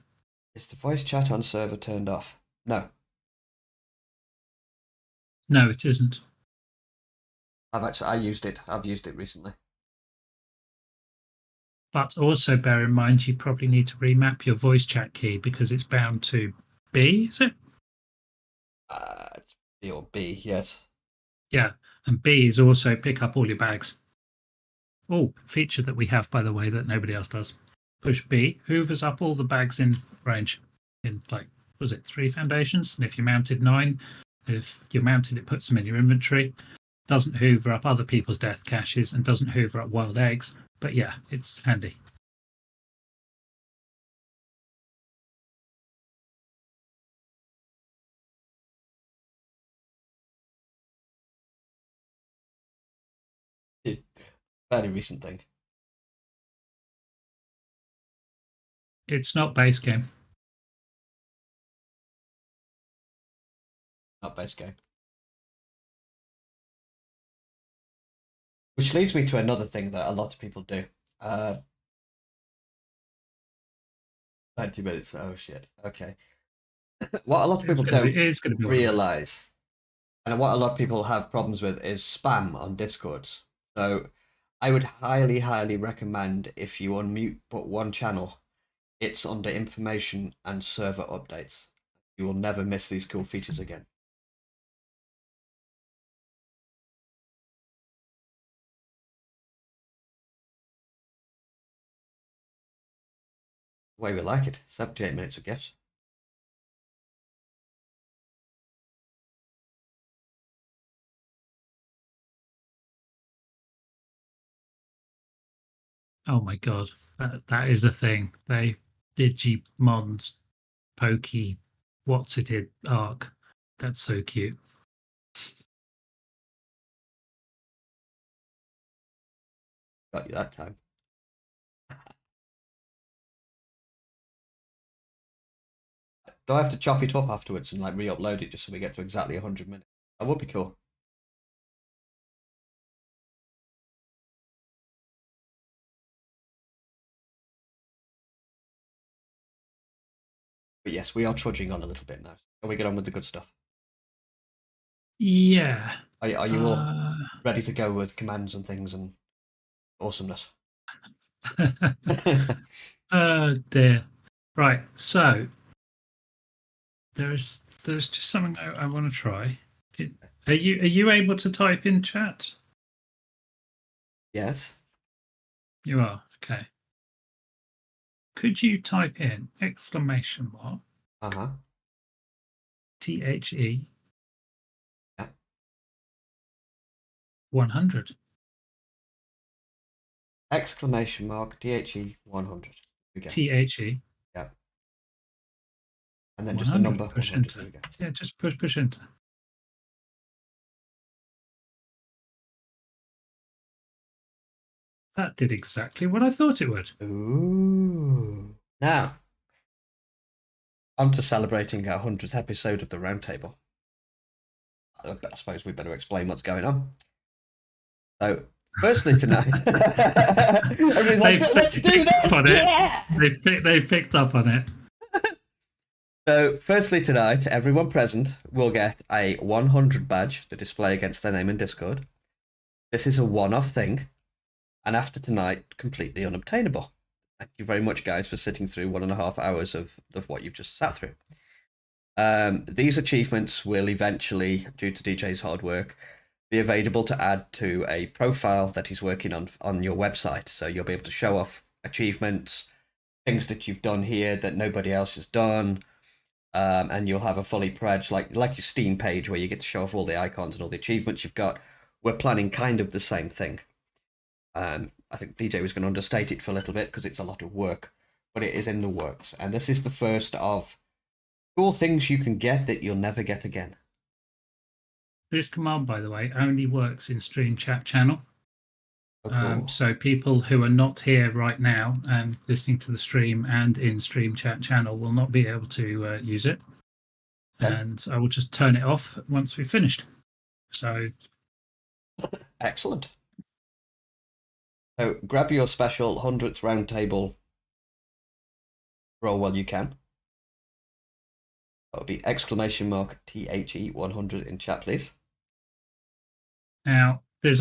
B: Is the voice chat on server turned off? No.
A: No, it isn't.
B: I used it. I've used it recently.
A: But also bear in mind you probably need to remap your voice chat key because it's bound to B, is it?
B: It's B or B, yes.
A: Yeah, and B is also pick up all your bags. Oh, feature that we have, by the way, that nobody else does. Push B, hoovers up all the bags in range. In like, was it 3 foundations? And if you mounted 9, if you're mounted, it puts them in your inventory. Doesn't hoover up other people's death caches and doesn't hoover up wild eggs. But yeah, it's handy.
B: Fairly recent thing.
A: It's not base game.
B: Not base game. Which leads me to another thing that a lot of people do. 20 minutes. Oh shit. Okay. What a lot of people don't realize, and what a lot of people have problems with, is spam on Discords. So I would highly, highly recommend, if you unmute but one channel, it's under information and server updates. You will never miss these cool features again. The way we like it. 78 minutes of gifts.
A: Oh my god, that is a thing. They Digimons, Pokey, what's it did arc. That's so cute.
B: Got you that time. Do I have to chop it up afterwards and like re-upload it just so we get to exactly 100 minutes? That would be cool. But yes, we are trudging on a little bit now. Can we get on with the good stuff?
A: Yeah.
B: Are you all ready to go with commands and things and awesomeness?
A: Dear. Right. So there's just something I want to try. Are you able to type in chat?
B: Yes.
A: You are. Okay. Could you type in exclamation mark
B: Uh-huh.
A: THE
B: Yeah.
A: 100?
B: Exclamation mark THE 100. Here we go.
A: THE
B: Yeah. And then just a
A: 100.
B: number
A: Push
B: 100. Here
A: enter.
B: we go.
A: Yeah, just push enter. That did exactly what I thought it would.
B: Ooh. Now, on to celebrating our 100th episode of the Roundtable. I suppose we better explain what's going on. So, firstly tonight, everybody's like, let's do this! Yeah!
A: They've picked up on it.
B: So, firstly tonight, everyone present will get a 100 badge to display against their name in Discord. This is a one-off thing, and after tonight, completely unobtainable. Thank you very much, guys, for sitting through 1.5 hours of what you've just sat through. These achievements will eventually, due to DJ's hard work, be available to add to a profile that he's working on your website. So you'll be able to show off achievements, things that you've done here that nobody else has done, and you'll have a fully pledged, like your Steam page where you get to show off all the icons and all the achievements you've got. We're planning kind of the same thing. I think DJ was going to understate it for a little bit because it's a lot of work, but it is in the works. And this is the first of cool things you can get that you'll never get again.
A: This command, by the way, only works in Stream Chat channel.
B: Oh, cool.
A: So people who are not here right now and listening to the stream and in Stream Chat channel will not be able to use it.
B: Okay.
A: And I will just turn it off once we've finished. So
B: excellent. So grab your special 100th Roundtable roll while you can. That would be exclamation mark THE 100 in chat, please.
A: Now, there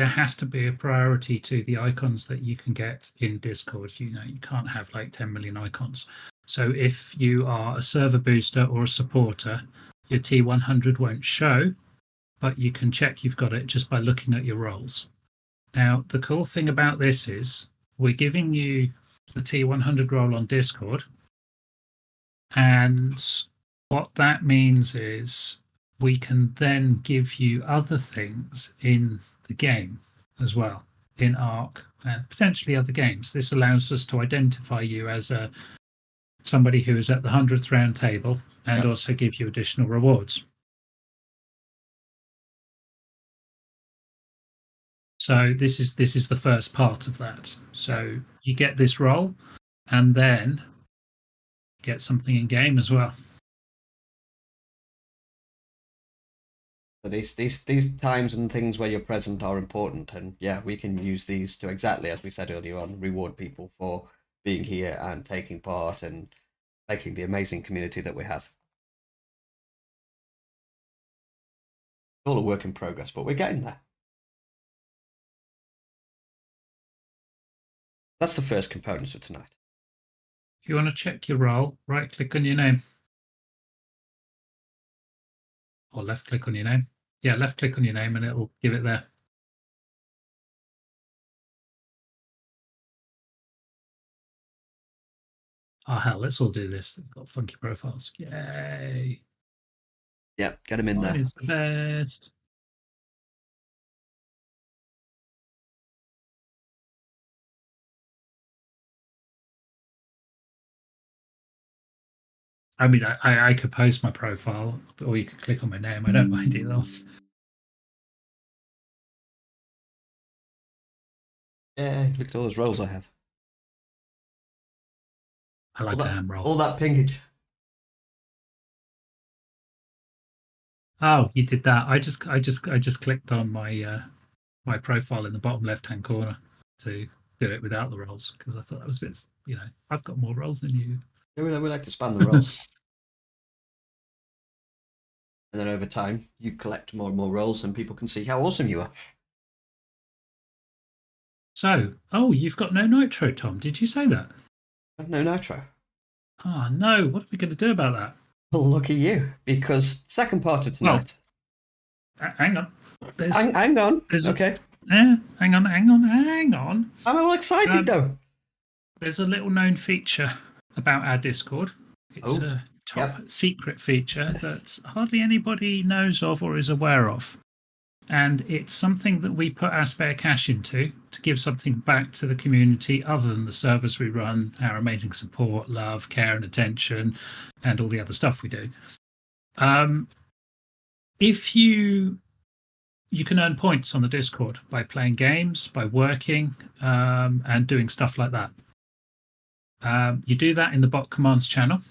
A: has to be a priority to the icons that you can get in Discord. You can't have like 10 million icons. So if you are a server booster or a supporter, your T100 won't show, but you can check you've got it just by looking at your roles. Now, the cool thing about this is we're giving you the T100 role on Discord. And what that means is we can then give you other things in the game as well, in Arc and potentially other games. This allows us to identify you as somebody who is at the 100th round table and also give you additional rewards. So this is the first part of that. So you get this role and then get something in game as well.
B: So these times and things where you're present are important, and yeah, we can use these to, exactly as we said earlier on, reward people for being here and taking part and making the amazing community that we have. It's all a work in progress, but we're getting there. That's the first component for tonight.
A: If you want to check your role, right click on your name. Or left click on your name. Yeah, left click on your name and it'll give it there. Oh, hell, let's all do this. They've got funky profiles. Yay.
B: Yeah, get them in there.
A: Mine is the best. I mean, I could post my profile, or you could click on my name. I don't mind either.
B: Yeah, look at all those rolls I have.
A: I like the ham roll.
B: All that pingage.
A: Oh, you did that. I just clicked on my my profile in the bottom left-hand corner to do it without the rolls because I thought that was a bit, I've got more rolls than you.
B: Yeah, we like to span the rolls. And then over time, you collect more and more rolls and people can see how awesome you are.
A: So, you've got no nitro, Tom. Did you say that?
B: No nitro.
A: Oh no, what are we going to do about that?
B: Well, look at you, because second part of
A: Well,
B: tonight.
A: hang on. There's
B: Hang on.
A: there's a
B: Okay.
A: hang on.
B: I'm all excited
A: Um,
B: though.
A: there's a little known feature about our Discord. It's
B: Oh,
A: a top
B: yep.
A: secret feature that hardly anybody knows of or is aware of. And it's something that we put our spare cash into to give something back to the community other than the service we run, our amazing support, love, care, and attention, and all the other stuff we do. If you can earn points on the Discord by playing games, by working, and doing stuff like that. You do that in the bot commands channel.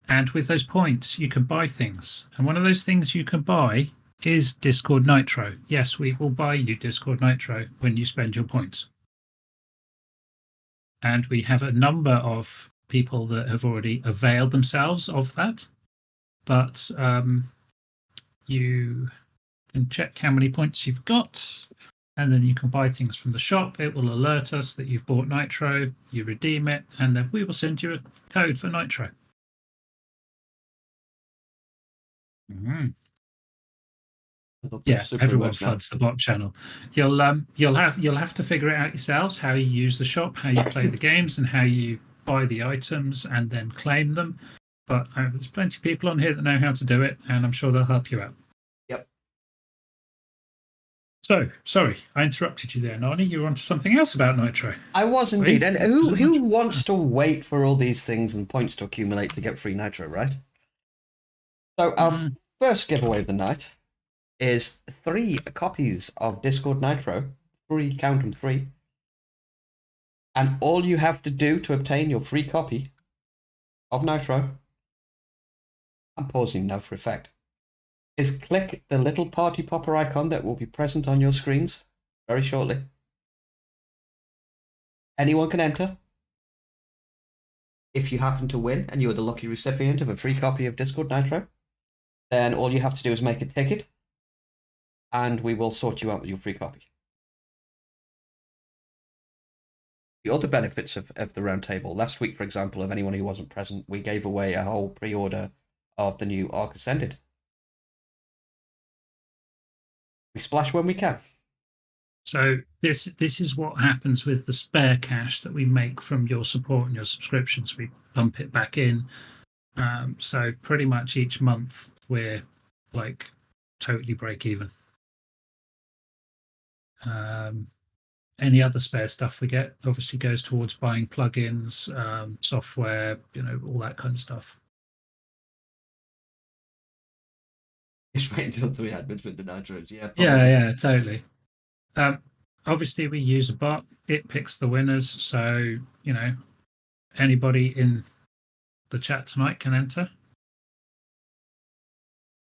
A: And with those points, you can buy things. And one of those things you can buy is Discord Nitro. Yes, we will buy you Discord Nitro when you spend your points. And we have a number of people that have already availed themselves of that. But you can check how many points you've got, and then you can buy things from the shop. It will alert us that you've bought Nitro, you redeem it, and then we will send you a code for Nitro. Yeah, everyone floods the bot channel. You'll have to figure it out yourselves how you use the shop, how you play the games, and how you buy the items and then claim them. But there's plenty of people on here that know how to do it, and I'm sure they'll help you out.
B: Yep.
A: So, sorry, I interrupted you there, Nani. You were onto something else about Nitro.
B: I was indeed. And who wants to wait for all these things and points to accumulate to get free Nitro, right? So our first giveaway of the night is 3 copies of Discord Nitro. 3, count them, 3. And all you have to do to obtain your free copy of Nitro, I'm pausing now for effect, is click the little party popper icon that will be present on your screens very shortly. Anyone can enter. If you happen to win and you're the lucky recipient of a free copy of Discord Nitro, then all you have to do is make a ticket and we will sort you out with your free copy. The other benefits of the Roundtable. Last week, for example, of anyone who wasn't present, we gave away a whole pre-order of the new Ark Ascended. We splash when we can.
A: So this is what happens with the spare cash that we make from your support and your subscriptions. We pump it back in. So pretty much each month we're like totally break even. Any other spare stuff we get obviously goes towards buying plugins, software, all that kind of stuff.
B: Just wait until 3 admins with the Nitros. Yeah, probably.
A: Yeah, totally. Obviously we use a bot. It picks the winners. So, anybody in the chat tonight can enter.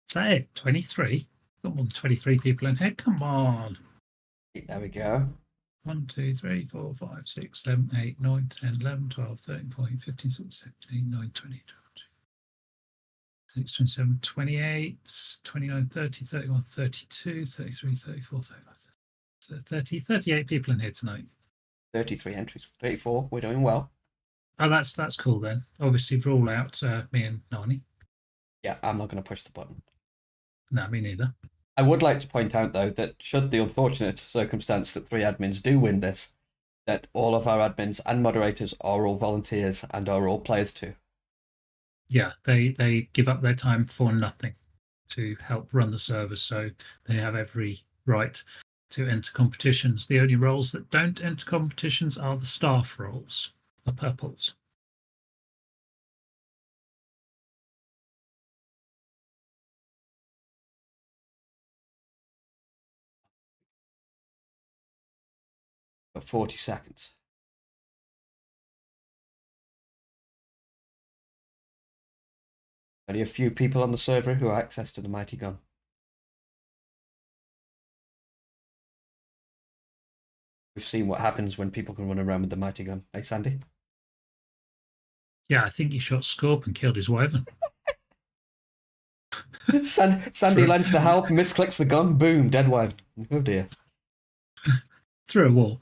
A: Say it, 23? Got more than 23 people in here. Come on.
B: There we go.
A: 1, 2, 3, 4, 5, 6, 7, 8, 9, 10, 11, 12, 13, 14, 15, 16, 17, 19, 20, 22, 27, 28, 29, 30, 31, 32, 33, 34, 35, 30, 38 people in here tonight.
B: 33 entries, 34. We're doing well.
A: Oh, that's cool then. Obviously, rule out me and Nani.
B: Yeah, I'm not going to push the button.
A: No, me neither.
B: I would like to point out, though, that should the unfortunate circumstance that 3 admins do win this, that all of our admins and moderators are all volunteers and are all players too.
A: Yeah, they give up their time for nothing to help run the server, so they have every right to enter competitions. The only roles that don't enter competitions are the staff roles, the purples.
B: For 40 seconds. Only a few people on the server who have access to the mighty gun. We've seen what happens when people can run around with the mighty gun. Hey, Sandy?
A: Yeah, I think he shot Scorp and killed his wyvern.
B: Sandy lends to help, misclicks the gun, boom, dead wyvern. Oh dear.
A: Through a wall.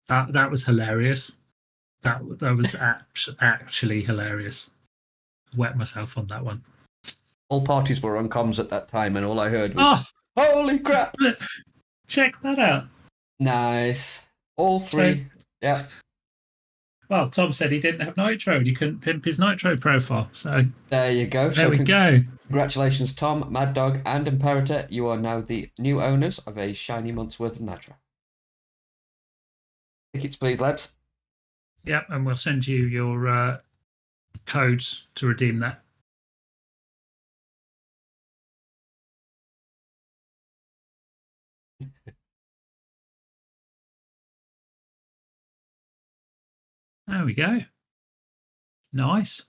A: That was hilarious. That was actually hilarious. Wet myself on that one.
B: All parties were on comms at that time, and all I heard was,
A: Oh,
B: "Holy crap!"
A: check that out.
B: Nice. All
A: So,
B: three. Yeah.
A: well, Tom said he didn't have Nitro and he couldn't pimp his Nitro profile. So
B: There you go.
A: there we go.
B: Congratulations, Tom, Mad Dog, and Imperator. You are now the new owners of a shiny month's worth of Nitro. Tickets, please, lads.
A: Yep, and we'll send you your codes to redeem that. There we go. Nice.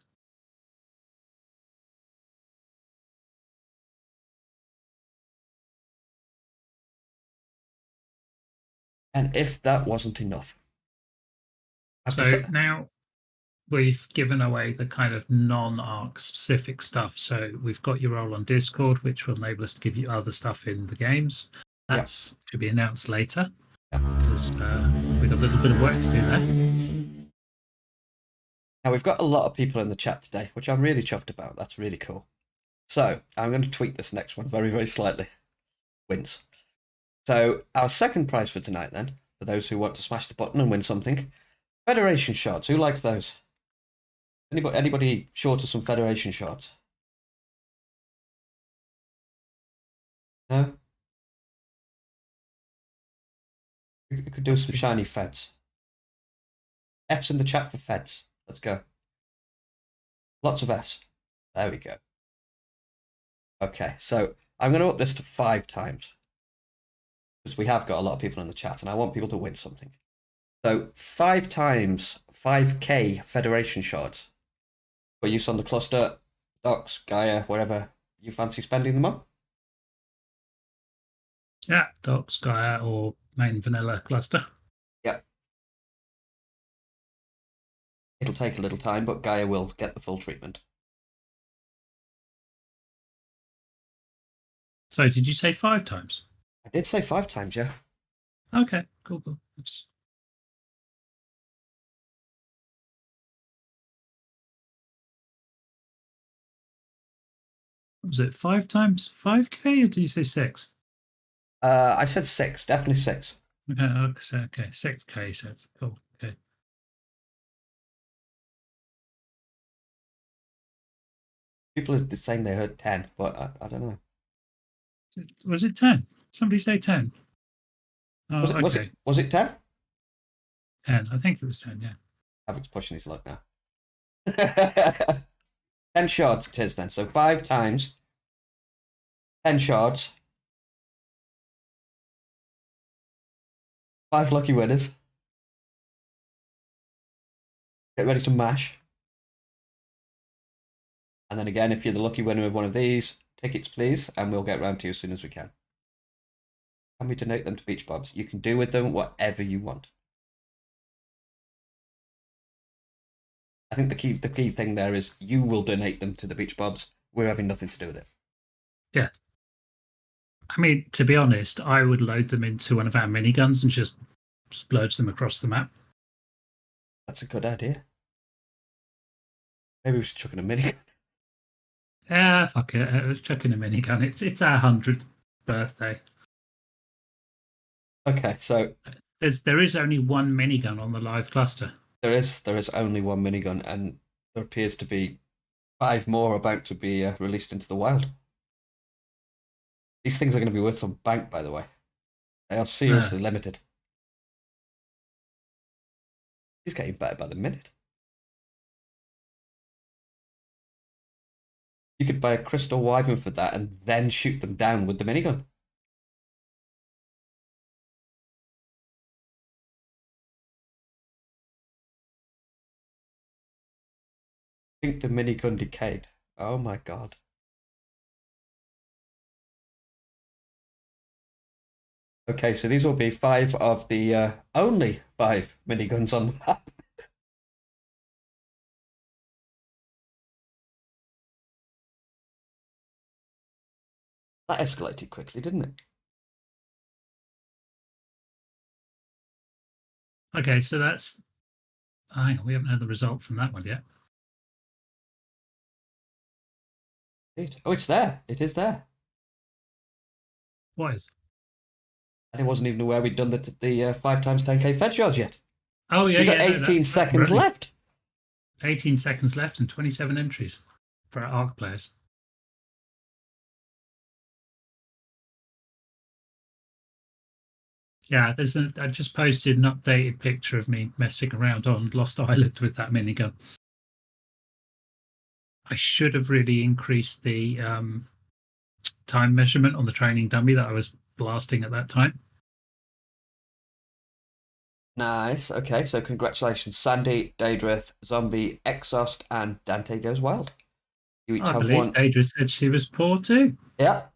B: And if that wasn't enough.
A: So now we've given away the kind of non-arc specific stuff. So we've got your role on Discord, which will enable us to give you other stuff in the games. That's to be announced later because we've got a little bit of work to do there.
B: Now, we've got a lot of people in the chat today, which I'm really chuffed about. That's really cool. So I'm going to tweak this next one very, very slightly. Wins. So our second prize for tonight, then, for those who want to smash the button and win something, Federation shots. Who likes those? Anybody short of some Federation shots? No? We could do some shiny Feds. F's in the chat for Feds. Let's go. Lots of F's. There we go. Okay, so I'm going to up this to 5 times. Because we have got a lot of people in the chat, and I want people to win something. So 5 times 5k Federation shards for use on the cluster, docks, Gaia, wherever you fancy spending them on.
A: Yeah, docks, Gaia, or main vanilla cluster.
B: Yep. It'll take a little time, but Gaia will get the full treatment.
A: So did you say 5 times?
B: I did say 5 times, yeah.
A: Okay, cool. Was it 5 times 5k or did you say 6?
B: I said 6, definitely 6.
A: Okay, 6k says. Cool. Okay.
B: People are saying they heard 10, but I don't know.
A: Was it 10? Somebody say 10. Oh,
B: was it 10?
A: 10. I think it was 10, yeah.
B: Havoc's pushing his luck now. 10 shards it is then. So 5 times 10 shards. 5 lucky winners. Get ready to mash. And then again, if you're the lucky winner of one of these, tickets please, and we'll get round to you as soon as we can. Can we donate them to Beach Bobs? You can do with them whatever you want. I think the key thing there is you will donate them to the Beach Bobs. We're having nothing to do with it.
A: Yeah. I mean, to be honest, I would load them into one of our miniguns and just splurge them across the map.
B: That's a good idea. Maybe we should chuck in a minigun.
A: Yeah, fuck it. Let's chuck in a minigun. It's our 100th birthday.
B: Okay, so
A: there is only one minigun on the live cluster.
B: There is only one minigun, and there appears to be 5 more about to be released into the wild. These things are going to be worth some bank, by the way. They are seriously limited. He's getting better by the minute. You could buy a crystal wyvern for that and then shoot them down with the minigun. I think the minigun decayed. Oh my god. Okay, so these will be 5 of the only 5 miniguns on the map. That escalated quickly, didn't it?
A: Okay, so that's. Hang on, we haven't had the result from that one yet.
B: Oh, it's there. It is there.
A: What is?
B: And I wasn't even aware we'd done the 5 times 10k fed charge yet.
A: Oh yeah,
B: We got
A: yeah, no,
B: 18
A: that's right.
B: seconds left.
A: 18 seconds left and 27 entries for our ARC players. Yeah, I just posted an updated picture of me messing around on Lost Island with that minigun. I should have really increased the time measurement on the training dummy that I was blasting at that time.
B: Nice. Okay, so congratulations, Sandy, Daedrith, Zombie, Exhaust, and Dante Goes Wild. You each
A: I
B: have
A: believe
B: one.
A: Daedra said she was poor too.
B: Yeah.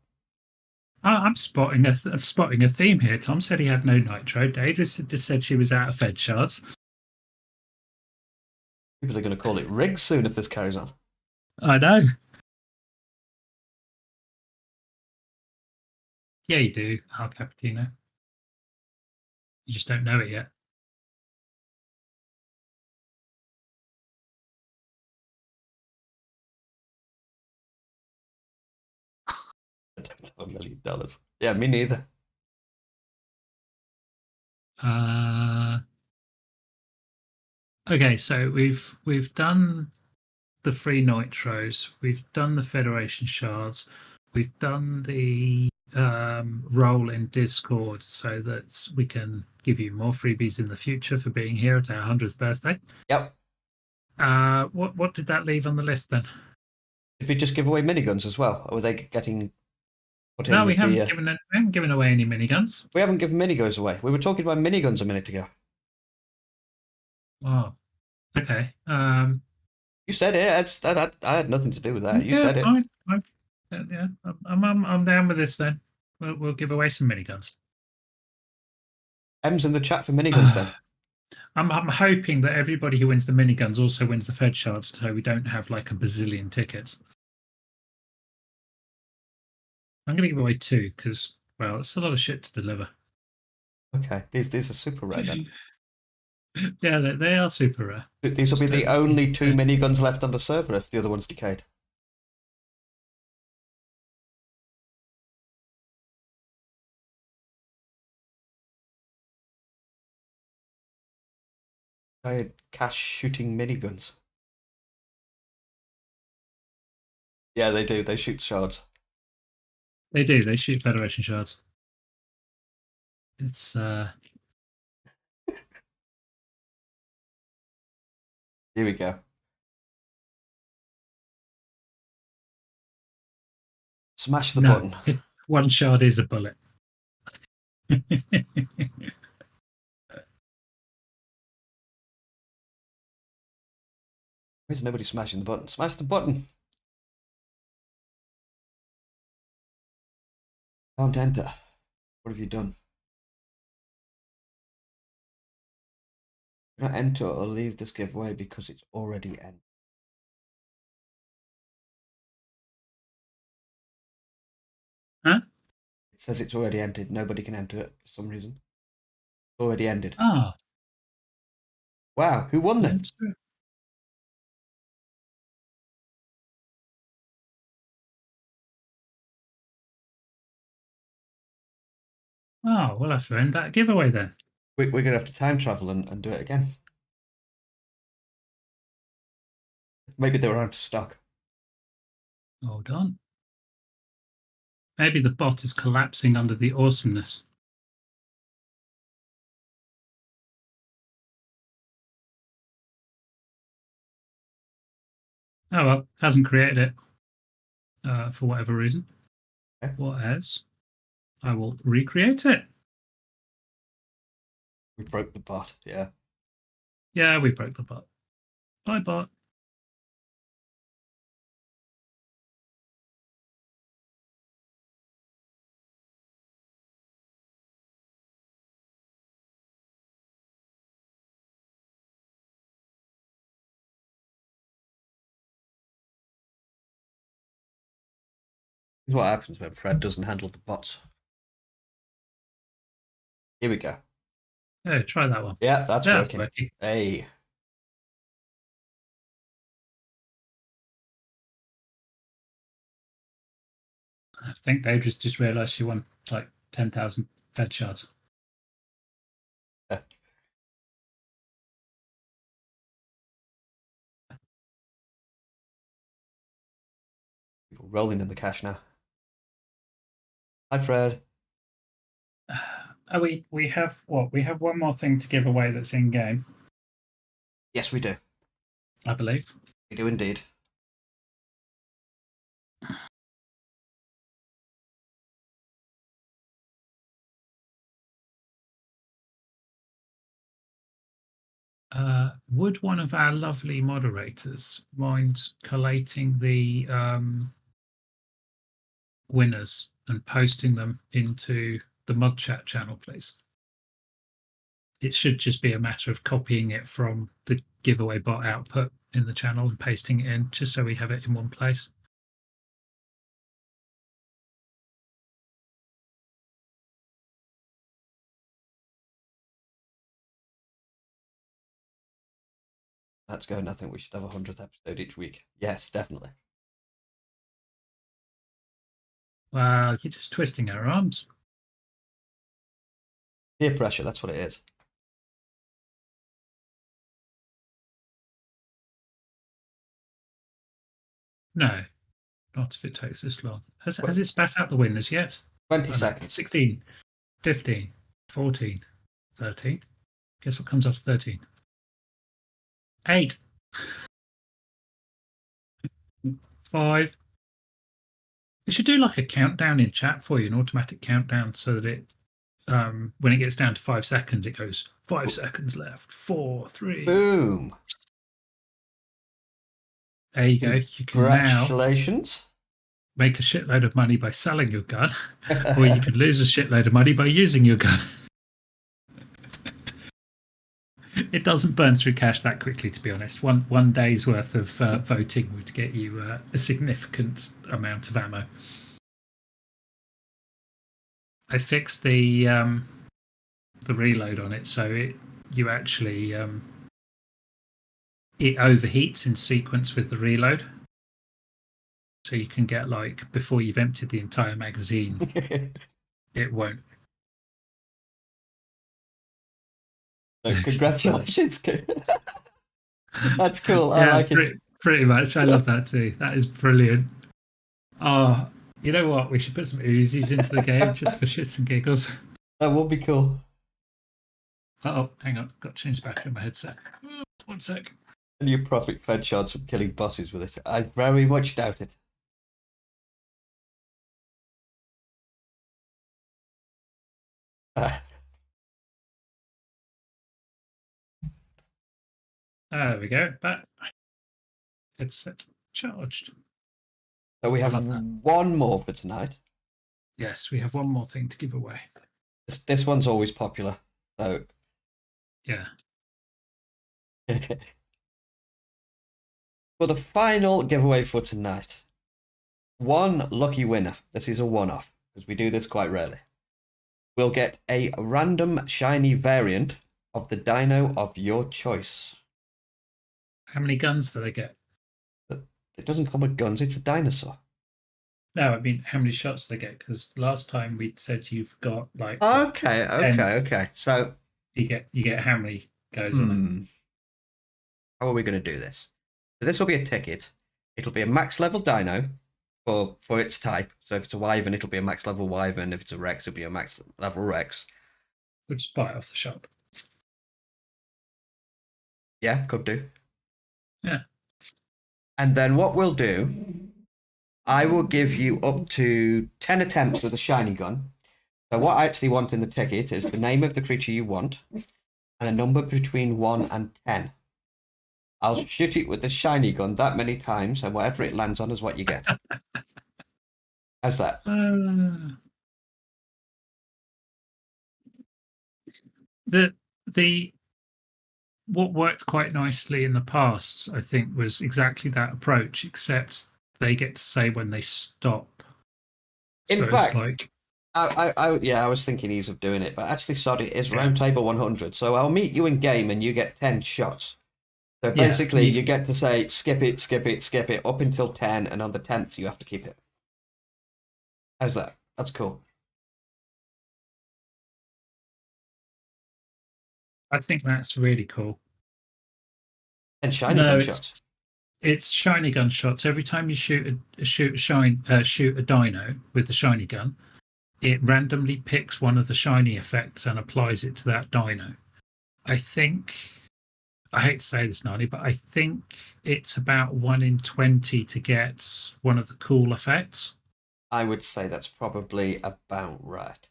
A: I'm spotting a theme here. Tom said he had no nitro. Daedra just said she was out of fed shards.
B: People are going to call it rigs soon if this carries on.
A: I know. Yeah, you do, Al Capitino. You just don't know it yet.
B: I don't have $1 million. Yeah, me neither.
A: Okay, so we've done the free nitros, we've done the Federation shards, we've done the role in Discord so that we can give you more freebies in the future for being here at our 100th birthday.
B: Yep.
A: What did that leave on the list then?
B: Did we just give away miniguns as well? Or were they getting put in
A: No, we
B: with
A: haven't
B: the?
A: given away any miniguns.
B: We haven't given miniguns away. We were talking about miniguns a minute ago.
A: Oh, okay.
B: You said it. I had nothing to do with that. You
A: Yeah,
B: said it.
A: fine. Yeah, I'm down with this then. We'll give away some miniguns.
B: M's in the chat for miniguns then.
A: I'm hoping that everybody who wins the miniguns also wins the Fed shards, so we don't have like a bazillion tickets. I'm going to give away 2 because, well, it's a lot of shit to deliver.
B: Okay, these are super rare then.
A: Yeah, they are super rare.
B: These will be the only 2 miniguns left on the server if the other one's decayed. Cash shooting miniguns. Yeah, they do. They shoot shards.
A: They do. They shoot Federation shards. It's
B: Here we go. Smash the button.
A: One shard is a bullet.
B: Why is nobody smashing the button? Smash the button. Can't enter. What have you done? Do not enter or leave this giveaway because it's already ended.
A: Huh?
B: It says it's already ended. Nobody can enter it for some reason. It's already ended.
A: Ah,
B: Wow, who won then?
A: Oh, we'll have to end that giveaway then.
B: We're going to have to time travel and do it again. Maybe they were out of stock.
A: Hold on. Maybe the bot is collapsing under the awesomeness. Oh well, hasn't created it for whatever reason.
B: Okay.
A: What else? I will recreate it.
B: We broke the bot, yeah.
A: Yeah, we broke the bot. Bye, bot.
B: This is what happens when Fred doesn't handle the bots. Here we go.
A: Yeah, try that one.
B: Yeah, that's
A: That's
B: working.
A: working.
B: Hey.
A: I think they just realised she won like 10,000 Fed shards.
B: People rolling in the cash now. Hi, Fred.
A: Oh, we have what? We have one more thing to give away that's in game,
B: Yes, we do.
A: I believe.
B: We do indeed.
A: Would one of our lovely moderators mind collating the winners and posting them into the mod chat channel, please? It should just be a matter of copying it from the giveaway bot output in the channel and pasting it in, just so we have it in one place.
B: That's going. I think we should have a 100th episode each week. Yes, definitely.
A: Well, you're just twisting our arms.
B: Peer pressure, that's what it is.
A: No, not if it takes this long. Has it spat out the winners yet?
B: 20 seconds.
A: 16, 15, 14, 13. Guess what comes after 13? 8, 5. It should do like a countdown in chat for you, an automatic countdown, so that it, when it gets down to 5 seconds, it goes 5 seconds left, 4, 3.
B: Boom.
A: There you go. You can now
B: Congratulations.
A: make a shitload of money by selling your gun, or you can lose a shitload of money by using your gun. It doesn't burn through cash that quickly, to be honest. One day's worth of voting would get you a significant amount of ammo. I fixed the reload on it, so you actually it overheats in sequence with the reload, so you can get like before you've emptied the entire magazine, it won't.
B: So congratulations. That's cool. I
A: Yeah,
B: like it.
A: pretty much. I love that too. That is brilliant. Oh, you know what? We should put some Uzis into the game just for shits and giggles.
B: That would be cool.
A: Oh, hang on. Got to change the battery in my headset. 1 sec.
B: And you profit Fed shards from killing bosses with it. I very much doubt it.
A: There we go. Back. Headset charged.
B: So we have one more for tonight.
A: Yes, we have one more thing to give away.
B: This one's always popular. So
A: yeah.
B: For the final giveaway for tonight, one lucky winner. This is a one-off because we do this quite rarely. We'll get a random shiny variant of the dino of your choice.
A: How many guns do they get?
B: It doesn't come with guns. It's a dinosaur.
A: No, I mean how many shots they get? Because last time we said you've got like.
B: Okay. So
A: you get how many goes on it?
B: How are we going to do this? So this will be a ticket. It'll be a max level dino for its type. So if it's a wyvern, it'll be a max level wyvern. If it's a rex, it'll be a max level rex.
A: We'll just buy it off the shop.
B: Yeah, could do.
A: Yeah.
B: And then what we'll do, I will give you up to 10 attempts with a shiny gun. So what I actually want in the ticket is the name of the creature you want and a number between 1 and 10. I'll shoot it with the shiny gun that many times, and whatever it lands on is what you get. How's that?
A: The what worked quite nicely in the past, I think, was exactly that approach, except they get to say when they stop.
B: In fact,
A: it's like
B: Yeah, I was thinking ease of doing it, but actually, sorry, it is
A: Yeah,
B: Roundtable 100. So I'll meet you in game, and you get 10 shots. So
A: yeah.
B: basically, you get to say skip it, skip it, skip it up until 10, and on the 10th, you have to keep it. How's that? That's cool.
A: I think that's really cool.
B: And shiny
A: No,
B: gunshots.
A: it's shiny gun shots. Every time you shoot a dino with the shiny gun, it randomly picks one of the shiny effects and applies it to that dino. I think I hate to say this, Nani, but I think it's about 1 in 20 to get one of the cool effects.
B: I would say that's probably about right.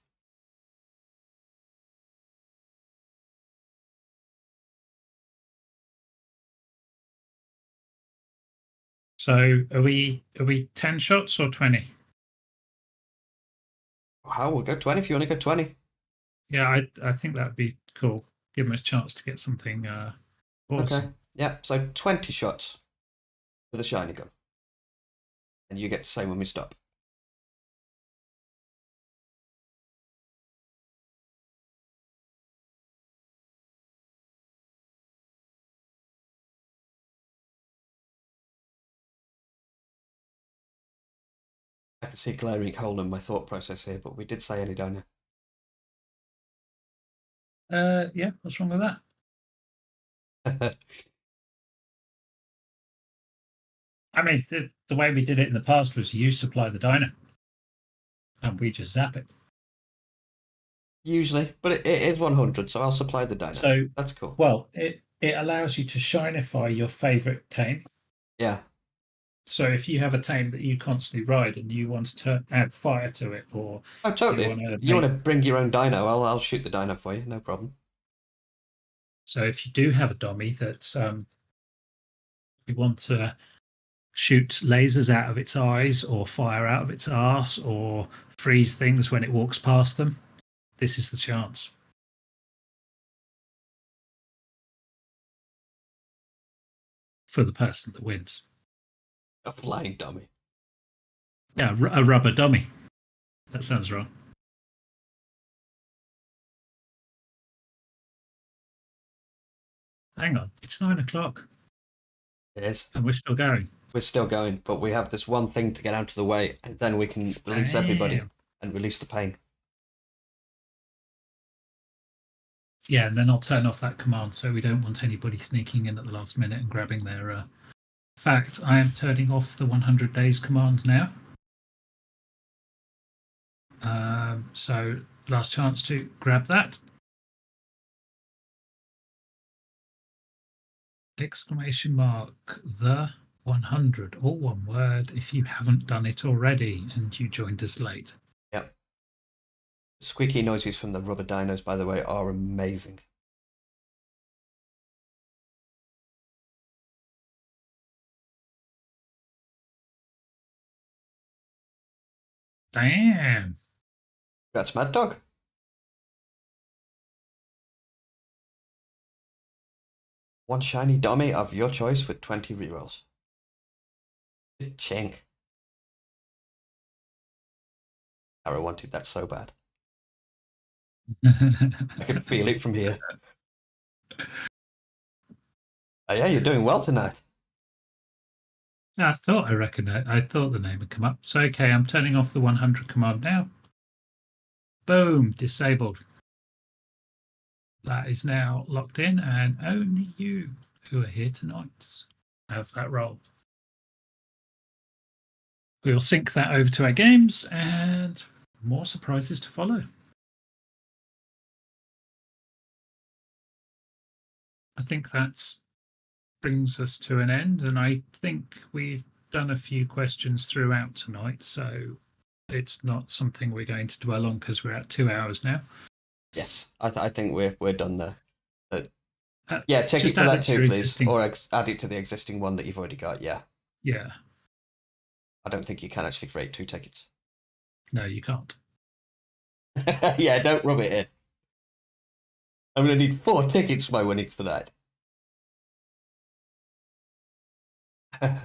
A: So are we 10 shots or 20?
B: How we'll go 20 if you want to go 20.
A: Yeah, I think that'd be cool. Give them a chance to get something
B: Okay.
A: awesome.
B: Yeah, so 20 shots with a shiny gun. And you get to say when we stop. I can see a glaring hole in my thought process here, but we did say any donor.
A: Yeah, what's wrong with that? I mean, the way we did it in the past was you supply the dino and we just zap it.
B: Usually, but it is 100, so I'll supply the dino.
A: So
B: that's cool.
A: Well, it allows you to shinify your favorite tame.
B: Yeah.
A: So if you have a tame that you constantly ride and you want to add fire to it, or
B: Oh, totally. If you want to bring your own dino, I'll shoot the dino for you, no problem.
A: So if you do have a dummy that you want to shoot lasers out of its eyes or fire out of its arse or freeze things when it walks past them, this is the chance. For the person that wins.
B: A flying dummy.
A: Yeah, a rubber dummy. That sounds wrong. Hang on, it's 9 o'clock.
B: It is.
A: And we're still going.
B: We're still going, but we have this one thing to get out of the way, and then we can release everybody and release the pain.
A: Yeah, and then I'll turn off that command so we don't want anybody sneaking in at the last minute and grabbing their. In fact, I am turning off the 100 days command now. So last chance to grab that. Exclamation mark the 100, all one word, if you haven't done it already and you joined us late.
B: Yep. Squeaky noises from the rubber dinos, by the way, are amazing.
A: Damn.
B: That's Mad Dog. One shiny dummy of your choice with 20 rerolls. Chink. Arrow wanted that so bad. I could feel it from here. Oh, yeah, you're doing well tonight.
A: Yeah, I thought I thought the name had come up. So okay, I'm turning off the 100 command now. Boom, disabled. That is now locked in, and only you who are here tonight have that role. We'll sync that over to our games, and more surprises to follow. I think that brings us to an end, and I think we've done a few questions throughout tonight, so it's not something we're going to dwell on because we're at 2 hours now.
B: Yes, I think we're done there. Yeah, check it
A: Just
B: for
A: add
B: that
A: it to
B: too,
A: your
B: please,
A: existing.
B: or add it to the existing one that you've already got. Yeah.
A: Yeah.
B: I don't think you can actually create 2 tickets.
A: No, you can't.
B: Yeah, don't rub it in. I'm going to need 4 tickets for my winnings tonight. So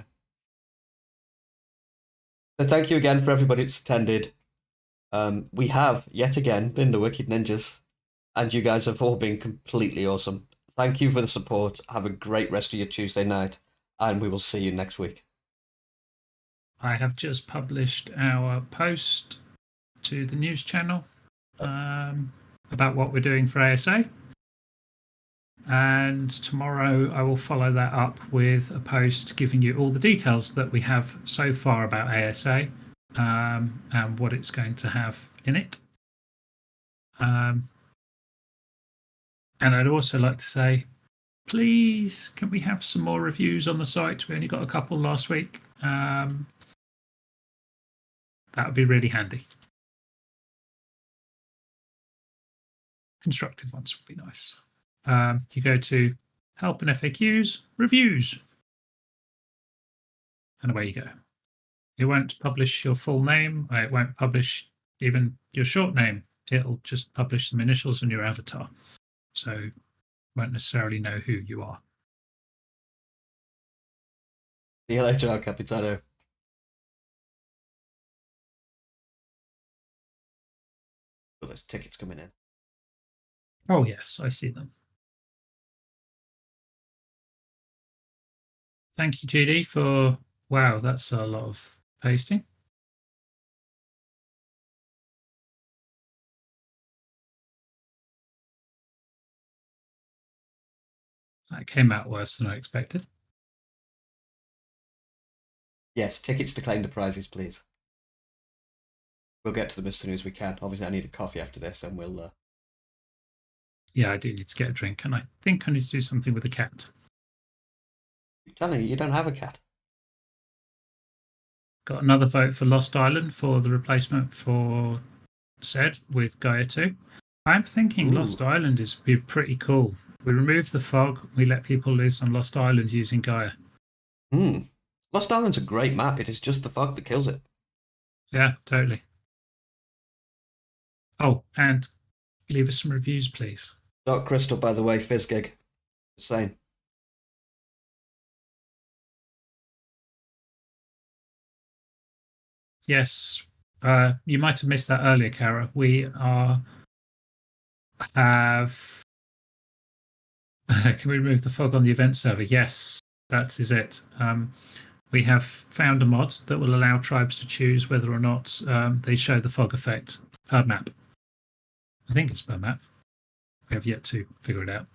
B: thank you again for everybody that's attended. We have yet again been the Wicked Ninjas, and you guys have all been completely awesome. Thank you for the support. Have a great rest of your Tuesday night, and we will see you next week.
A: I have just published our post to the news channel about what we're doing for ASA. And tomorrow I will follow that up with a post giving you all the details that we have so far about ASA and what it's going to have in it. And I'd also like to say, please, can we have some more reviews on the site? We only got a couple last week. That would be really handy. Constructive ones would be nice. You go to help and FAQs, reviews, and away you go. It won't publish your full name. It won't publish even your short name. It'll just publish some initials on your avatar. So you won't necessarily know who you are.
B: See you later, El Capitano. Oh, there's tickets coming in.
A: Oh, yes, I see them. Thank you, GD, for... Wow, that's a lot of pasting. That came out worse than I expected.
B: Yes, tickets to claim the prizes, please. We'll get to them as soon as we can. Obviously, I need a coffee after this, and we'll...
A: Yeah, I do need to get a drink, and I think I need to do something with the cat.
B: I'm telling you don't have a cat.
A: Got another vote for Lost Island for the replacement for Zed with Gaia 2. I'm thinking Lost Island is be pretty cool. We remove the fog, we let people loose on Lost Island using Gaia.
B: Lost Island's a great map. It is just the fog that kills it.
A: Yeah, totally. Oh, and leave us some reviews, please.
B: Dark Crystal, by the way, Fizzgig. The same.
A: Yes, you might have missed that earlier, Kara. We have... Can we remove the fog on the event server? Yes, that is it. We have found a mod that will allow tribes to choose whether or not they show the fog effect per map. I think it's per map. We have yet to figure it out.